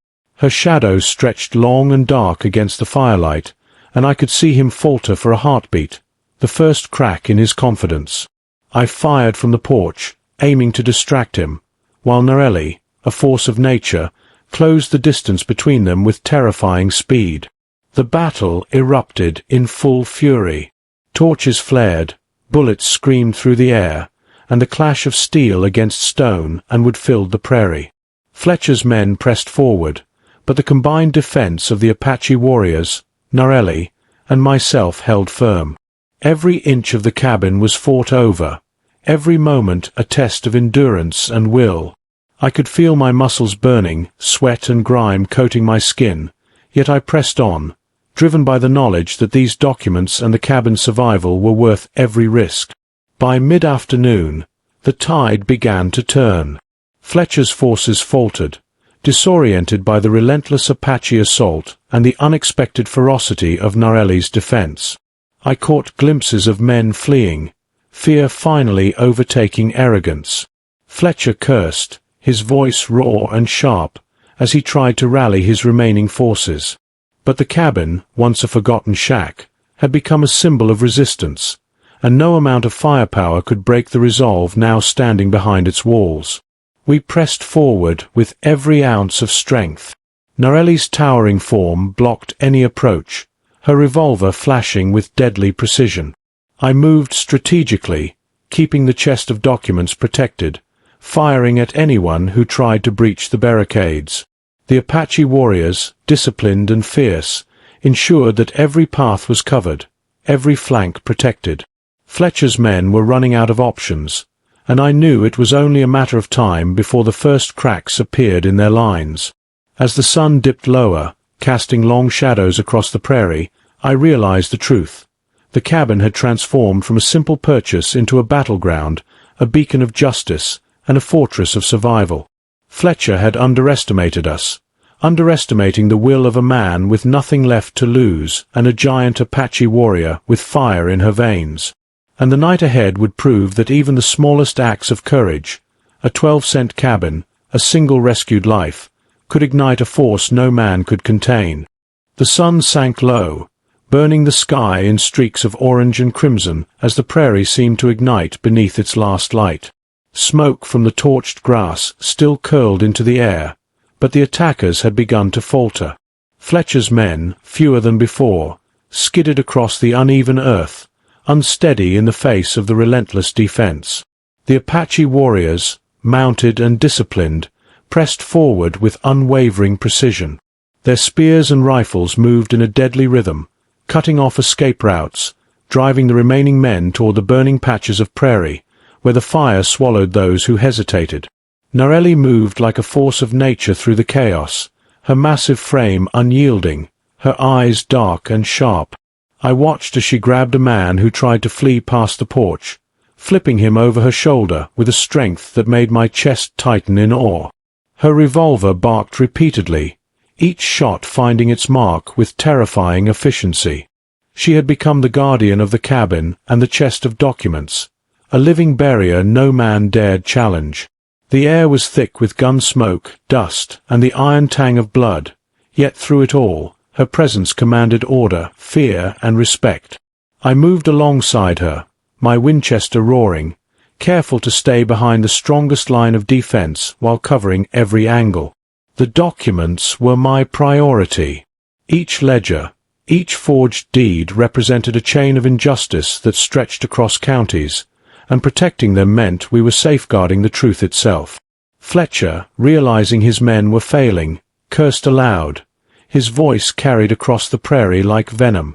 Her shadow stretched long and dark against the firelight, and I could see him falter for a heartbeat, the first crack in his confidence. I fired from the porch, aiming to distract him, while Narelli, a force of nature, closed the distance between them with terrifying speed. The battle erupted in full fury. Torches flared, bullets screamed through the air, and the clash of steel against stone and wood filled the prairie. Fletcher's men pressed forward, but the combined defense of the Apache warriors, Narelli, and myself held firm. Every inch of the cabin was fought over, every moment a test of endurance and will. I could feel my muscles burning, sweat and grime coating my skin, yet I pressed on, driven by the knowledge that these documents and the cabin's survival were worth every risk. By mid-afternoon, the tide began to turn. Fletcher's forces faltered, disoriented by the relentless Apache assault and the unexpected ferocity of Narelli's defense. I caught glimpses of men fleeing, fear finally overtaking arrogance. Fletcher cursed, his voice raw and sharp, as he tried to rally his remaining forces. But the cabin, once a forgotten shack, had become a symbol of resistance, and no amount of firepower could break the resolve now standing behind its walls. We pressed forward with every ounce of strength. Narelli's towering form blocked any approach, her revolver flashing with deadly precision. I moved strategically, keeping the chest of documents protected, firing at anyone who tried to breach the barricades. The Apache warriors, disciplined and fierce, ensured that every path was covered, every flank protected. Fletcher's men were running out of options, and I knew it was only a matter of time before the first cracks appeared in their lines. As the sun dipped lower, casting long shadows across the prairie, I realized the truth. The cabin had transformed from a simple purchase into a battleground, a beacon of justice, and a fortress of survival. Fletcher had underestimated us, underestimating the will of a man with nothing left to lose and a giant Apache warrior with fire in her veins. And the night ahead would prove that even the smallest acts of courage, a 12-cent cabin, a single rescued life, could ignite a force no man could contain. The sun sank low, burning the sky in streaks of orange and crimson as the prairie seemed to ignite beneath its last light. Smoke from the torched grass still curled into the air, but the attackers had begun to falter. Fletcher's men, fewer than before, skidded across the uneven earth, unsteady in the face of the relentless defense. The Apache warriors, mounted and disciplined, pressed forward with unwavering precision. Their spears and rifles moved in a deadly rhythm, cutting off escape routes, driving the remaining men toward the burning patches of prairie, where the fire swallowed those who hesitated. Narelli moved like a force of nature through the chaos, her massive frame unyielding, her eyes dark and sharp. I watched as she grabbed a man who tried to flee past the porch, flipping him over her shoulder with a strength that made my chest tighten in awe. Her revolver barked repeatedly, each shot finding its mark with terrifying efficiency. She had become the guardian of the cabin and the chest of documents, a living barrier no man dared challenge. The air was thick with gun smoke, dust, and the iron tang of blood, yet through it all, her presence commanded order, fear, and respect. I moved alongside her, my Winchester roaring, careful to stay behind the strongest line of defense while covering every angle. The documents were my priority. Each ledger, each forged deed represented a chain of injustice that stretched across counties, and protecting them meant we were safeguarding the truth itself. Fletcher, realizing his men were failing, cursed aloud, his voice carried across the prairie like venom.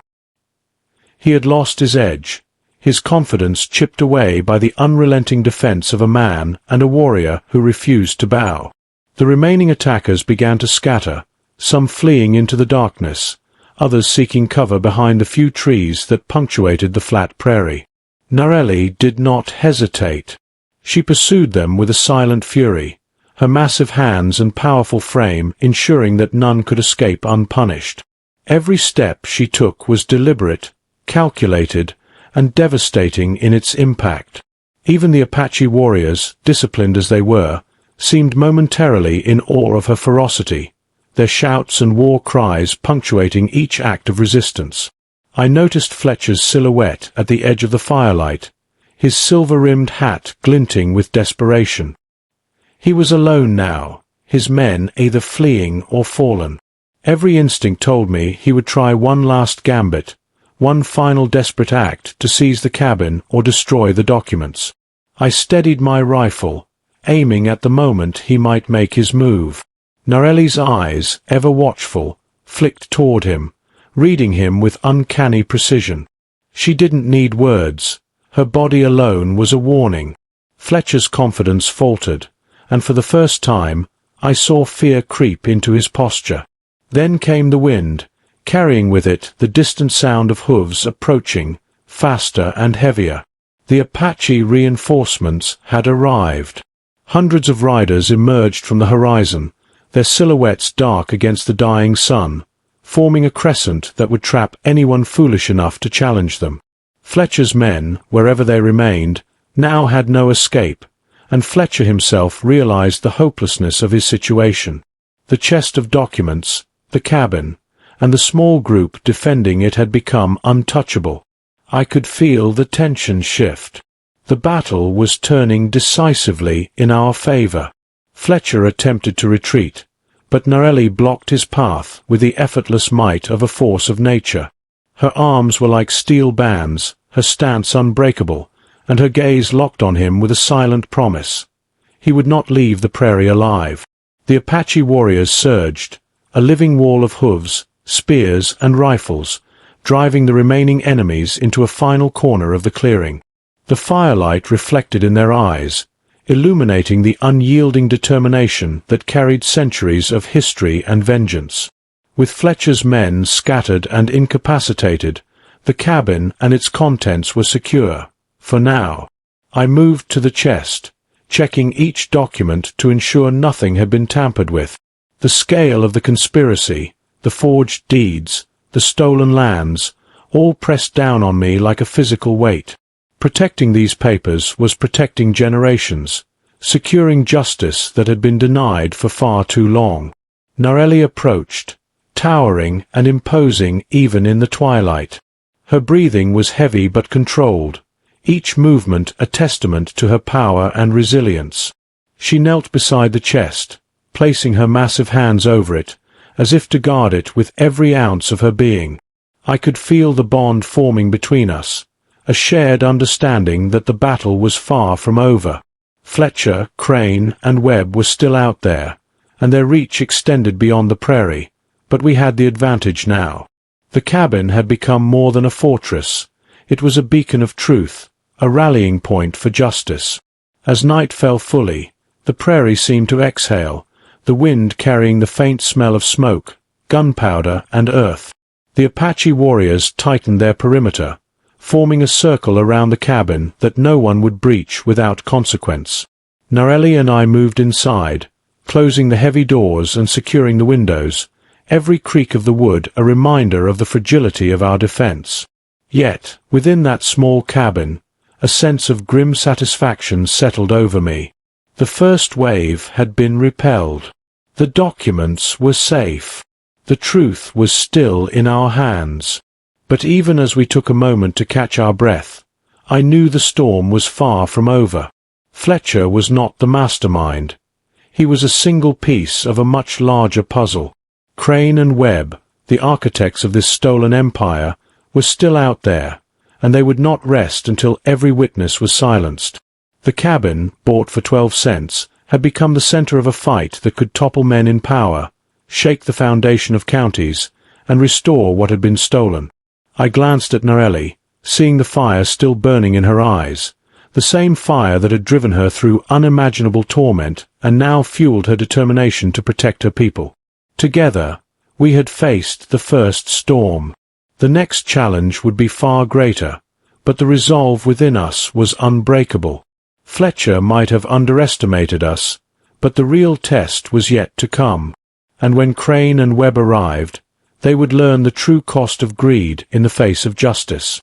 He had lost his edge, his confidence chipped away by the unrelenting defense of a man and a warrior who refused to bow. The remaining attackers began to scatter, some fleeing into the darkness, others seeking cover behind the few trees that punctuated the flat prairie. Narelli did not hesitate. She pursued them with a silent fury, her massive hands and powerful frame ensuring that none could escape unpunished. Every step she took was deliberate, calculated, and devastating in its impact. Even the Apache warriors, disciplined as they were, seemed momentarily in awe of her ferocity, their shouts and war cries punctuating each act of resistance. I noticed Fletcher's silhouette at the edge of the firelight, his silver-rimmed hat glinting with desperation. He was alone now, his men either fleeing or fallen. Every instinct told me he would try one last gambit, one final desperate act to seize the cabin or destroy the documents. I steadied my rifle, aiming at the moment he might make his move. Narelli's eyes, ever watchful, flicked toward him, reading him with uncanny precision. She didn't need words. Her body alone was a warning. Fletcher's confidence faltered, and for the first time, I saw fear creep into his posture. Then came the wind, carrying with it the distant sound of hooves approaching, faster and heavier. The Apache reinforcements had arrived. Hundreds of riders emerged from the horizon, their silhouettes dark against the dying sun, forming a crescent that would trap anyone foolish enough to challenge them. Fletcher's men, wherever they remained, now had no escape, and Fletcher himself realized the hopelessness of his situation. The chest of documents, the cabin, and the small group defending it had become untouchable. I could feel the tension shift. The battle was turning decisively in our favor. Fletcher attempted to retreat, but Narelli blocked his path with the effortless might of a force of nature. Her arms were like steel bands, her stance unbreakable, and her gaze locked on him with a silent promise. He would not leave the prairie alive. The Apache warriors surged, a living wall of hooves, spears, and rifles, driving the remaining enemies into a final corner of the clearing. The firelight reflected in their eyes, illuminating the unyielding determination that carried centuries of history and vengeance. With Fletcher's men scattered and incapacitated, the cabin and its contents were secure, for now. I moved to the chest, checking each document to ensure nothing had been tampered with. The scale of the conspiracy, the forged deeds, the stolen lands, all pressed down on me like a physical weight. Protecting these papers was protecting generations, securing justice that had been denied for far too long. Narelli approached, towering and imposing even in the twilight. Her breathing was heavy but controlled, each movement a testament to her power and resilience. She knelt beside the chest, placing her massive hands over it, as if to guard it with every ounce of her being. I could feel the bond forming between us, a shared understanding that the battle was far from over. Fletcher, Crane, and Webb were still out there, and their reach extended beyond the prairie, but we had the advantage now. The cabin had become more than a fortress. It was a beacon of truth, a rallying point for justice. As night fell fully, the prairie seemed to exhale, the wind carrying the faint smell of smoke, gunpowder, and earth. The Apache warriors tightened their perimeter, forming a circle around the cabin that no one would breach without consequence. Narelli and I moved inside, closing the heavy doors and securing the windows, every creak of the wood a reminder of the fragility of our defense. Yet, within that small cabin, a sense of grim satisfaction settled over me. The first wave had been repelled. The documents were safe. The truth was still in our hands. But even as we took a moment to catch our breath, I knew the storm was far from over. Fletcher was not the mastermind. He was a single piece of a much larger puzzle. Crane and Webb, the architects of this stolen empire, were still out there, and they would not rest until every witness was silenced. The cabin, bought for 12 cents, had become the center of a fight that could topple men in power, shake the foundation of counties, and restore what had been stolen. I glanced at Narelli, seeing the fire still burning in her eyes, the same fire that had driven her through unimaginable torment and now fueled her determination to protect her people. Together, we had faced the first storm. The next challenge would be far greater, but the resolve within us was unbreakable. Fletcher might have underestimated us, but the real test was yet to come, and when Crane and Webb arrived, they would learn the true cost of greed in the face of justice.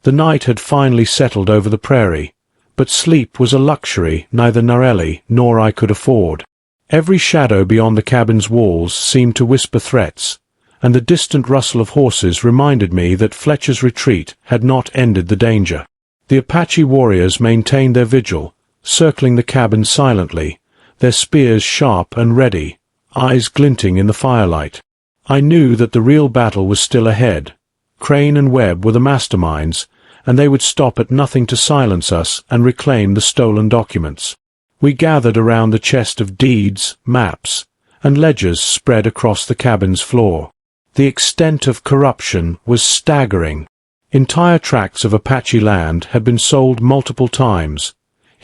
The night had finally settled over the prairie, but sleep was a luxury neither Narelli nor I could afford. Every shadow beyond the cabin's walls seemed to whisper threats, and the distant rustle of horses reminded me that Fletcher's retreat had not ended the danger. The Apache warriors maintained their vigil, circling the cabin silently, their spears sharp and ready, eyes glinting in the firelight. I knew that the real battle was still ahead. Crane and Webb were the masterminds, and they would stop at nothing to silence us and reclaim the stolen documents. We gathered around the chest of deeds, maps, and ledgers spread across the cabin's floor. The extent of corruption was staggering. Entire tracts of Apache land had been sold multiple times,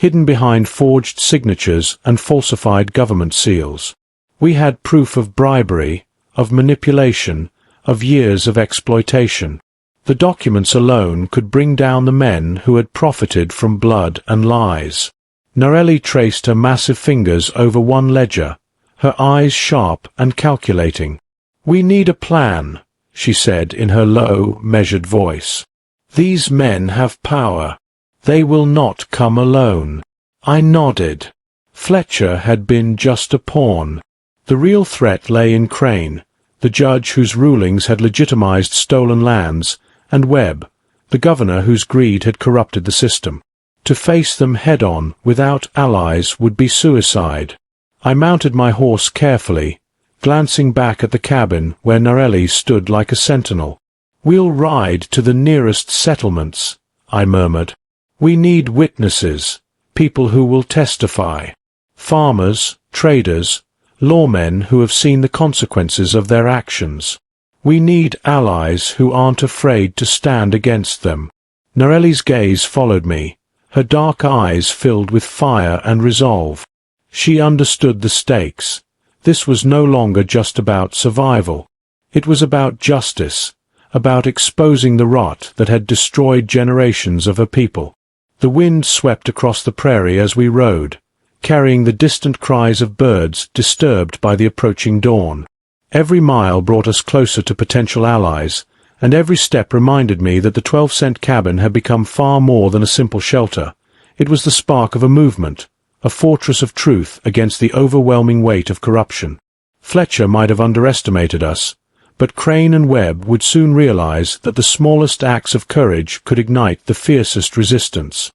hidden behind forged signatures and falsified government seals. We had proof of bribery, of manipulation, of years of exploitation. The documents alone could bring down the men who had profited from blood and lies. Narelli traced her massive fingers over one ledger, her eyes sharp and calculating. "We need a plan," she said in her low, measured voice. "These men have power. They will not come alone." I nodded. Fletcher had been just a pawn. The real threat lay in Crane, the judge whose rulings had legitimized stolen lands, and Webb, the governor whose greed had corrupted the system. To face them head-on without allies would be suicide. I mounted my horse carefully, glancing back at the cabin where Narelli stood like a sentinel. "We'll ride to the nearest settlements," I murmured. "We need witnesses, people who will testify. Farmers, traders, lawmen who have seen the consequences of their actions. We need allies who aren't afraid to stand against them." Narelli's gaze followed me, her dark eyes filled with fire and resolve. She understood the stakes. This was no longer just about survival. It was about justice, about exposing the rot that had destroyed generations of her people. The wind swept across the prairie as we rode, carrying the distant cries of birds disturbed by the approaching dawn. Every mile brought us closer to potential allies, and every step reminded me that the 12-cent cabin had become far more than a simple shelter. It was the spark of a movement, a fortress of truth against the overwhelming weight of corruption. Fletcher might have underestimated us, but Crane and Webb would soon realize that the smallest acts of courage could ignite the fiercest resistance.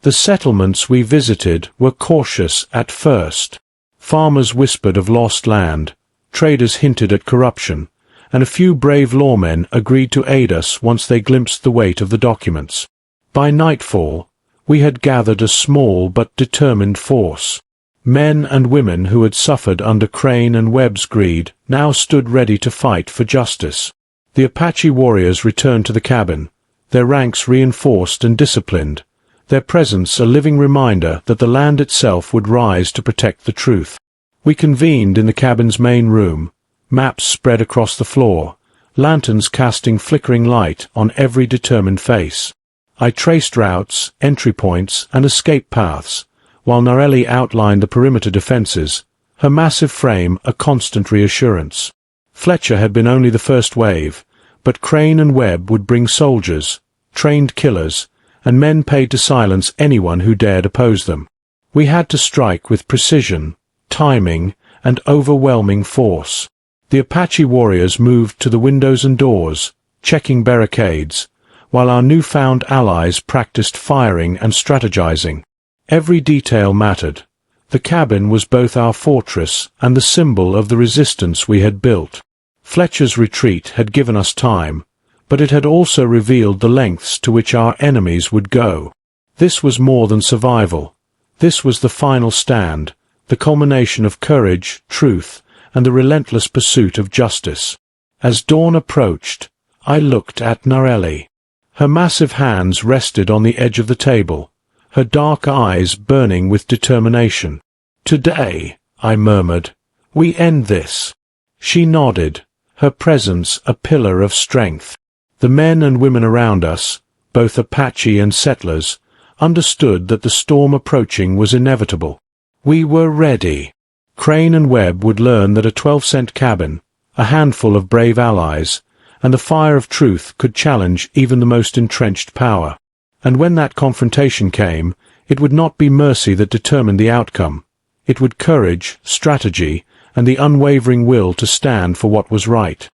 The settlements we visited were cautious at first. Farmers whispered of lost land, traders hinted at corruption, and a few brave lawmen agreed to aid us once they glimpsed the weight of the documents. By nightfall, we had gathered a small but determined force. Men and women who had suffered under Crane and Webb's greed now stood ready to fight for justice. The Apache warriors returned to the cabin, their ranks reinforced and disciplined, their presence a living reminder that the land itself would rise to protect the truth. We convened in the cabin's main room, maps spread across the floor, lanterns casting flickering light on every determined face. I traced routes, entry points, and escape paths, while Narelli outlined the perimeter defenses, her massive frame a constant reassurance. Fletcher had been only the first wave, but Crane and Webb would bring soldiers, trained killers, and men paid to silence anyone who dared oppose them. We had to strike with precision, timing, and overwhelming force. The Apache warriors moved to the windows and doors, checking barricades, while our newfound allies practiced firing and strategizing. Every detail mattered. The cabin was both our fortress and the symbol of the resistance we had built. Fletcher's retreat had given us time, but it had also revealed the lengths to which our enemies would go. This was more than survival. This was the final stand, the culmination of courage, truth, and the relentless pursuit of justice. As dawn approached, I looked at Narelli. Her massive hands rested on the edge of the table, her dark eyes burning with determination. "Today," I murmured, "we end this." She nodded, her presence a pillar of strength. The men and women around us, both Apache and settlers, understood that the storm approaching was inevitable. We were ready. Crane and Webb would learn that a 12-cent cabin, a handful of brave allies, and the fire of truth could challenge even the most entrenched power. And when that confrontation came, it would not be mercy that determined the outcome. It would courage, strategy, and the unwavering will to stand for what was right.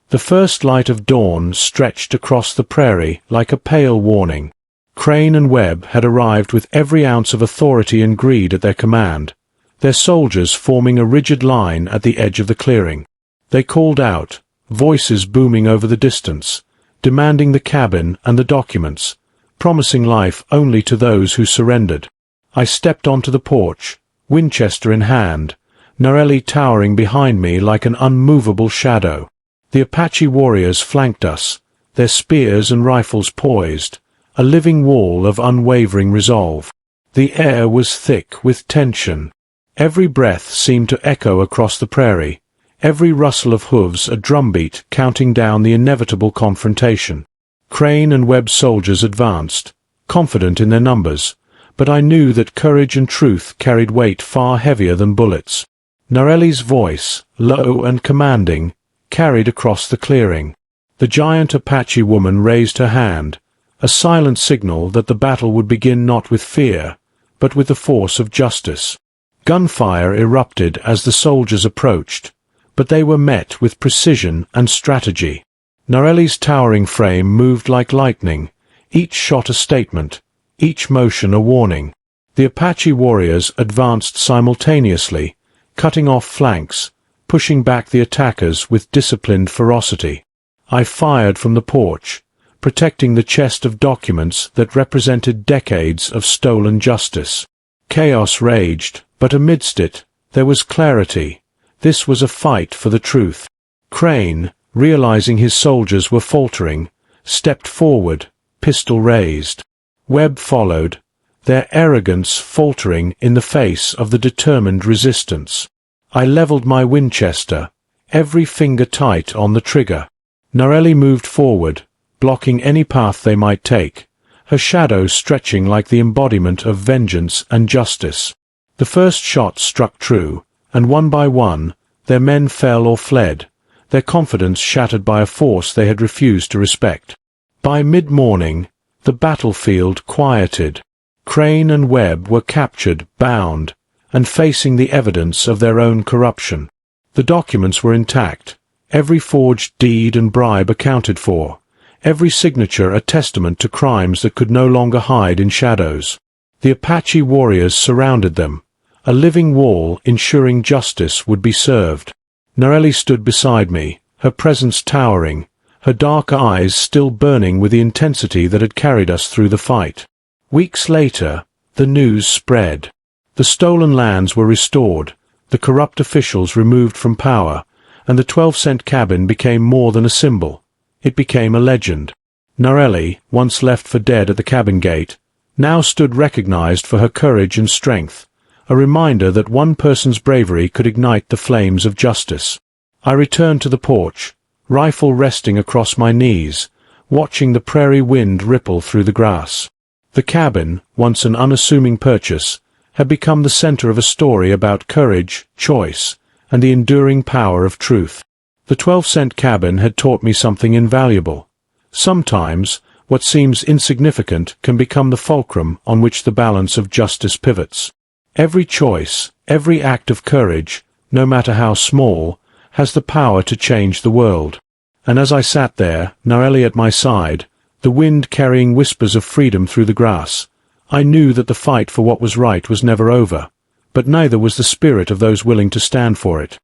The first light of dawn stretched across the prairie like a pale warning. Crane and Webb had arrived with every ounce of authority and greed at their command, their soldiers forming a rigid line at the edge of the clearing. They called out, voices booming over the distance, demanding the cabin and the documents, promising life only to those who surrendered. I stepped onto the porch, Winchester in hand, Narelli towering behind me like an unmovable shadow. The Apache warriors flanked us, their spears and rifles poised, a living wall of unwavering resolve. The air was thick with tension. Every breath seemed to echo across the prairie, every rustle of hooves a drumbeat counting down the inevitable confrontation. Crane and Webb's soldiers advanced, confident in their numbers, but I knew that courage and truth carried weight far heavier than bullets. Narelli's voice, low and commanding, carried across the clearing. The giant Apache woman raised her hand, a silent signal that the battle would begin not with fear, but with the force of justice. Gunfire erupted as the soldiers approached, but they were met with precision and strategy. Narelli's towering frame moved like lightning, each shot a statement, each motion a warning. The Apache warriors advanced simultaneously, cutting off flanks, pushing back the attackers with disciplined ferocity. I fired from the porch, protecting the chest of documents that represented decades of stolen justice. Chaos raged, but amidst it, there was clarity. This was a fight for the truth. Crane, realizing his soldiers were faltering, stepped forward, pistol raised. Webb followed, their arrogance faltering in the face of the determined resistance. I leveled my Winchester, every finger tight on the trigger. Narelli moved forward, blocking any path they might take, her shadow stretching like the embodiment of vengeance and justice. The first shot struck true, and one by one, their men fell or fled, their confidence shattered by a force they had refused to respect. By mid-morning, the battlefield quieted. Crane and Webb were captured, bound, and facing the evidence of their own corruption. The documents were intact, every forged deed and bribe accounted for, every signature a testament to crimes that could no longer hide in shadows. The Apache warriors surrounded them, a living wall ensuring justice would be served. Narelli stood beside me, her presence towering, her dark eyes still burning with the intensity that had carried us through the fight. Weeks later, the news spread. The stolen lands were restored, the corrupt officials removed from power, and the 12-cent cabin became more than a symbol. It became a legend. Narelli, once left for dead at the cabin gate, now stood recognized for her courage and strength, a reminder that one person's bravery could ignite the flames of justice. I returned to the porch, rifle resting across my knees, watching the prairie wind ripple through the grass. The cabin, once an unassuming purchase, had become the center of a story about courage, choice, and the enduring power of truth. The 12-cent cabin had taught me something invaluable. Sometimes, what seems insignificant can become the fulcrum on which the balance of justice pivots. Every choice, every act of courage, no matter how small, has the power to change the world. And as I sat there, Narelli at my side, the wind carrying whispers of freedom through the grass, I knew that the fight for what was right was never over, but neither was the spirit of those willing to stand for it.